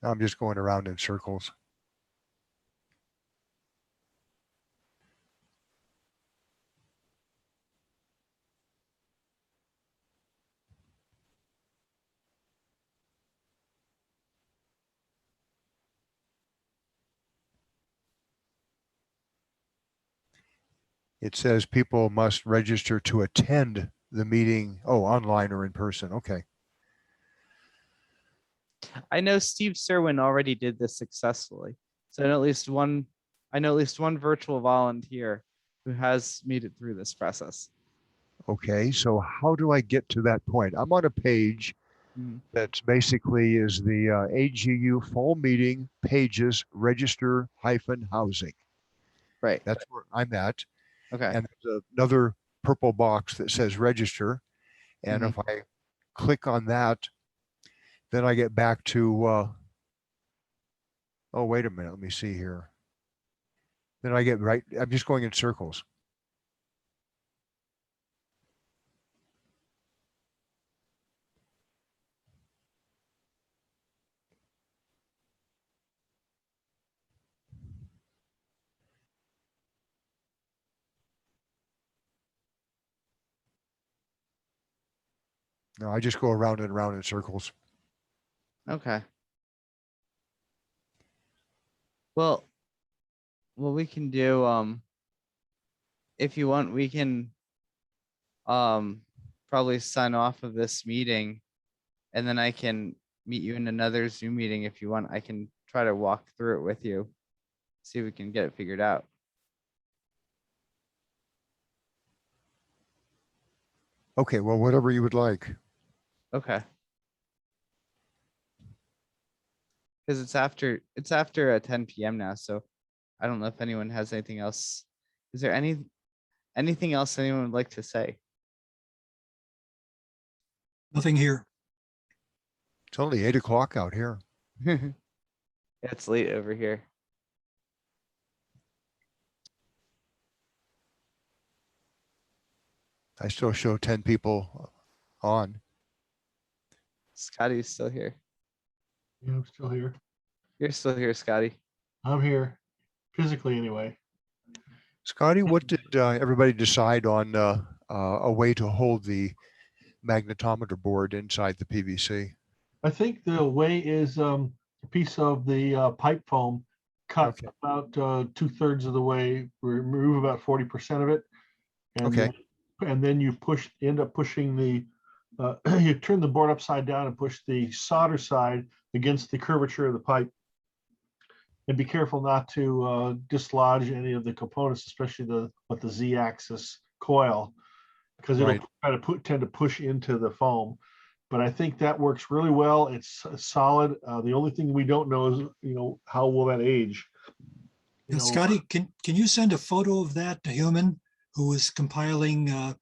I'm just going around in circles. It says people must register to attend the meeting. Oh, online or in person. Okay. I know Steve Serwin already did this successfully. So I know at least one I know at least one virtual volunteer who has made it through this process. Okay, so how do I get to that point? I'm on a page that's basically is the AGU fall meeting pages register -housing. Right. That's where I'm at. Okay. And there's another purple box that says register. And if I click on that, then I get back to, oh, wait a minute, let me see here. Then I get right, I'm just going in circles. No, I just go around and around in circles. Okay. Well, what we can do, if you want, we can probably sign off of this meeting, and then I can meet you in another Zoom meeting if you want. I can try to walk through it with you, see if we can get it figured out. Okay, well, whatever you would like. Okay. Because it's after 10 p.m. now, so I don't know if anyone has anything else. Is there anything else anyone would like to say? Nothing here. It's only 8 o'clock out here. Yeah, it's late over here. I still show 10 people on. Scotty's still here. Yeah, I'm still here. You're still here, Scotty. I'm here, physically anyway. Scotty, what did everybody decide on a way to hold the magnetometer board inside the PVC? I think the way is a piece of the pipe foam cut about 2/3 of the way, remove about 40% of it. And then you end up pushing the, you turn the board upside down and push the solder side against the curvature of the pipe. And be careful not to dislodge any of the components, especially the Z-axis coil, because it'll try to tend to push into the foam. But I think that works really well. It's solid. The only thing we don't know is, how will that age? Now, Scotty, can you send a photo of that to Hillman, who is compiling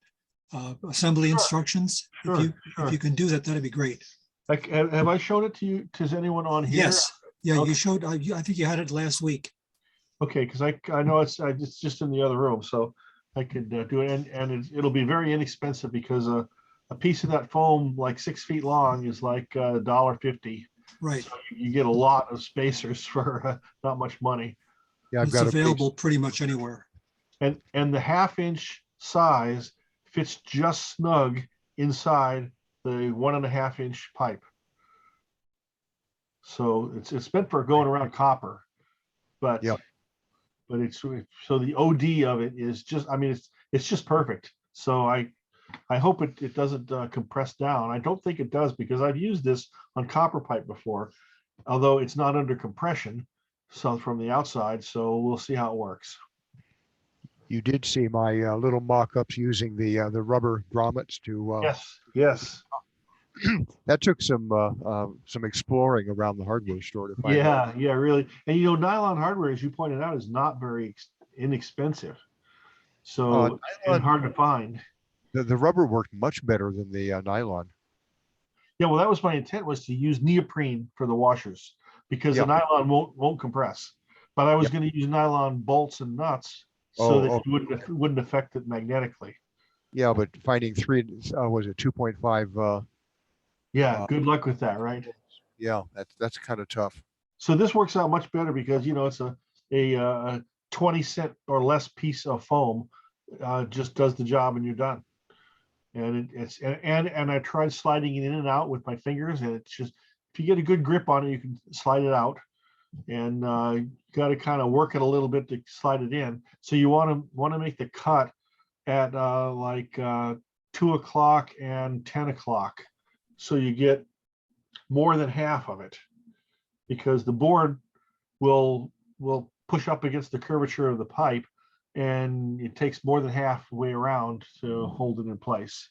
assembly instructions? If you can do that, that'd be great. Have I shown it to you? To anyone on here? Yes. Yeah, you showed. I think you had it last week. Okay, because I know it's just in the other room, so I could do it, and it'll be very inexpensive because a piece of that foam, like 6 feet long, is like $1.50. Right. So you get a lot of spacers for not much money. Yeah, it's available pretty much anywhere. And the 1/2-inch size fits just snug inside the 1.5-inch pipe. So it's meant for going around copper, but it's so the OD of it is just, I mean, it's just perfect. So I hope it doesn't compress down. I don't think it does, because I've used this on copper pipe before, although it's not under compression, so from the outside. So we'll see how it works. You did see my little mock-ups using the rubber grommets to. Yes. That took some exploring around the hardware store to find. Yeah, really. And nylon hardware, as you pointed out, is not very inexpensive. So and hard to find. The rubber worked much better than the nylon. Yeah, well, that was my intent, was to use neoprene for the washers, because the nylon won't compress. But I was going to use nylon bolts and nuts so that it wouldn't affect it magnetically. Yeah, but finding 2.5. Yeah, good luck with that, right? Yeah, that's kind of tough. So this works out much better because it's a 20-cent or less piece of foam, just does the job and you're done. And and I tried sliding it in and out with my fingers, and it's just, if you get a good grip on it, you can slide it out, and you got to kind of work it a little bit to slide it in. So you want to make the cut at like 2 o'clock and 10 o'clock. So you get more than half of it, because the board will push up against the curvature of the pipe, and it takes more than halfway around to hold it in place.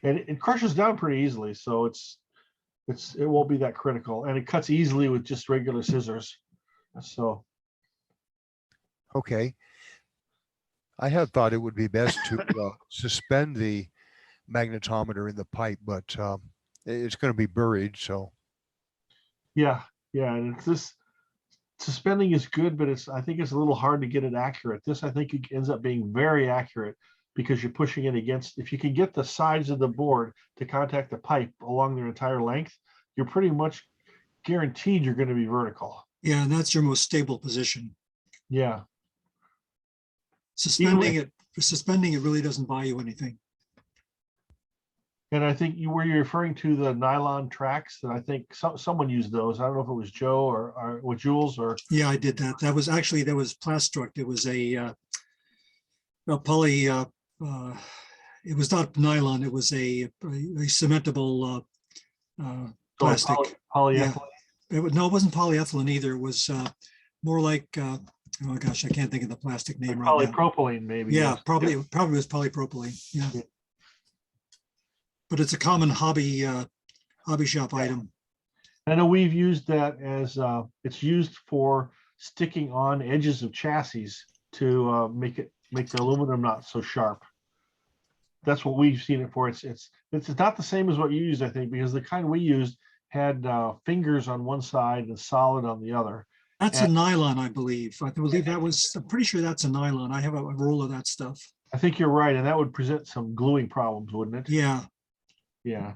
And it crushes down pretty easily, so it won't be that critical, and it cuts easily with just regular scissors. So Okay. I had thought it would be best to suspend the magnetometer in the pipe, but it's going to be buried. So yeah, and it's this suspending is good, but I think it's a little hard to get it accurate. This, I think, it ends up being very accurate because you're pushing it against. If you can get the sides of the board to contact the pipe along their entire length, you're pretty much guaranteed you're going to be vertical. Yeah, and that's your most stable position. Yeah. Suspending it really doesn't buy you anything. And I think were you referring to the nylon tracks that I think someone used those. I don't know if it was Joe or with Jules or. Yeah, I did that. That was Plastruct. It was a poly. It was not nylon. It was a cementable plastic. Polyethylene. Yeah. No, it wasn't polyethylene either. It was more like. Oh gosh, I can't think of the plastic name right now. Polypropylene, maybe. Yeah, yes. probably was polypropylene. Yeah. But it's a common hobby shop item. I know we've used that as it's used for sticking on edges of chassis to make the aluminum not so sharp. That's what we've seen it for. It's not the same as what you used, I think, because the kind we used had fingers on one side and solid on the other. That's a nylon, I believe. I'm pretty sure that's a nylon. I have a roll of that stuff. I think you're right, and that would present some gluing problems, wouldn't it? Yeah. Yeah.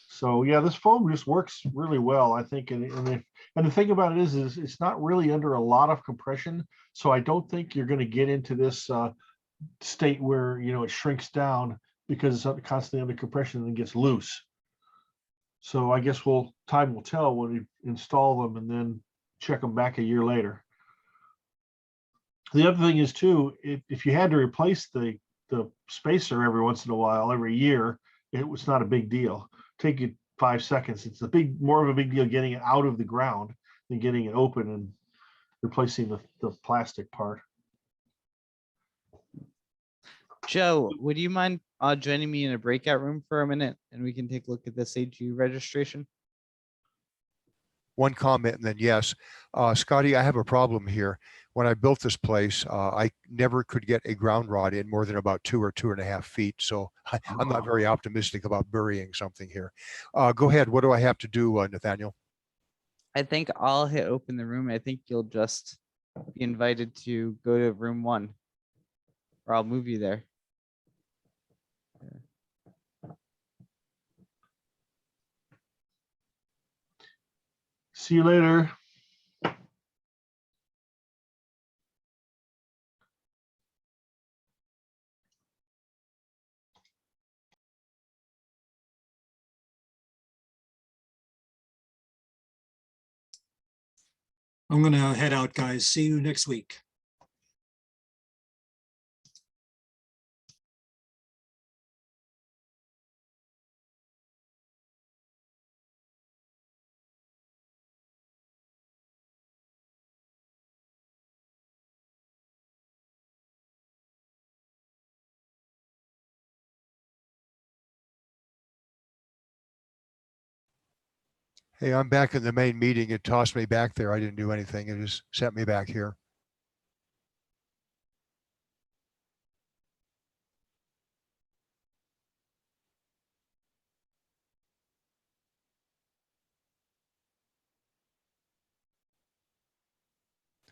So yeah, this foam just works really well, I think. And the thing about it is it's not really under a lot of compression. So I don't think you're going to get into this state where, it shrinks down because it's constantly under compression and gets loose. So I guess time will tell when we install them and then check them back a year later. The other thing is too, if you had to replace the spacer every once in a while, every year, it was not a big deal. Take you 5 seconds. It's more of a big deal getting it out of the ground than getting it open and replacing the plastic part. Joe, would you mind joining me in a breakout room for a minute and we can take a look at this AG registration? one comment and then yes. Scotty, I have a problem here. When I built this place, I never could get a ground rod in more than about 2 or 2.5 feet. So I'm not very optimistic about burying something here. Go ahead. What do I have to do, Nathaniel? I think I'll hit open the room. I think you'll just be invited to go to room 1, or I'll move you there. See you later. I'm going to head out, guys. See you next week. Hey, I'm back in the main meeting. It tossed me back there. I didn't do anything. It just sent me back here.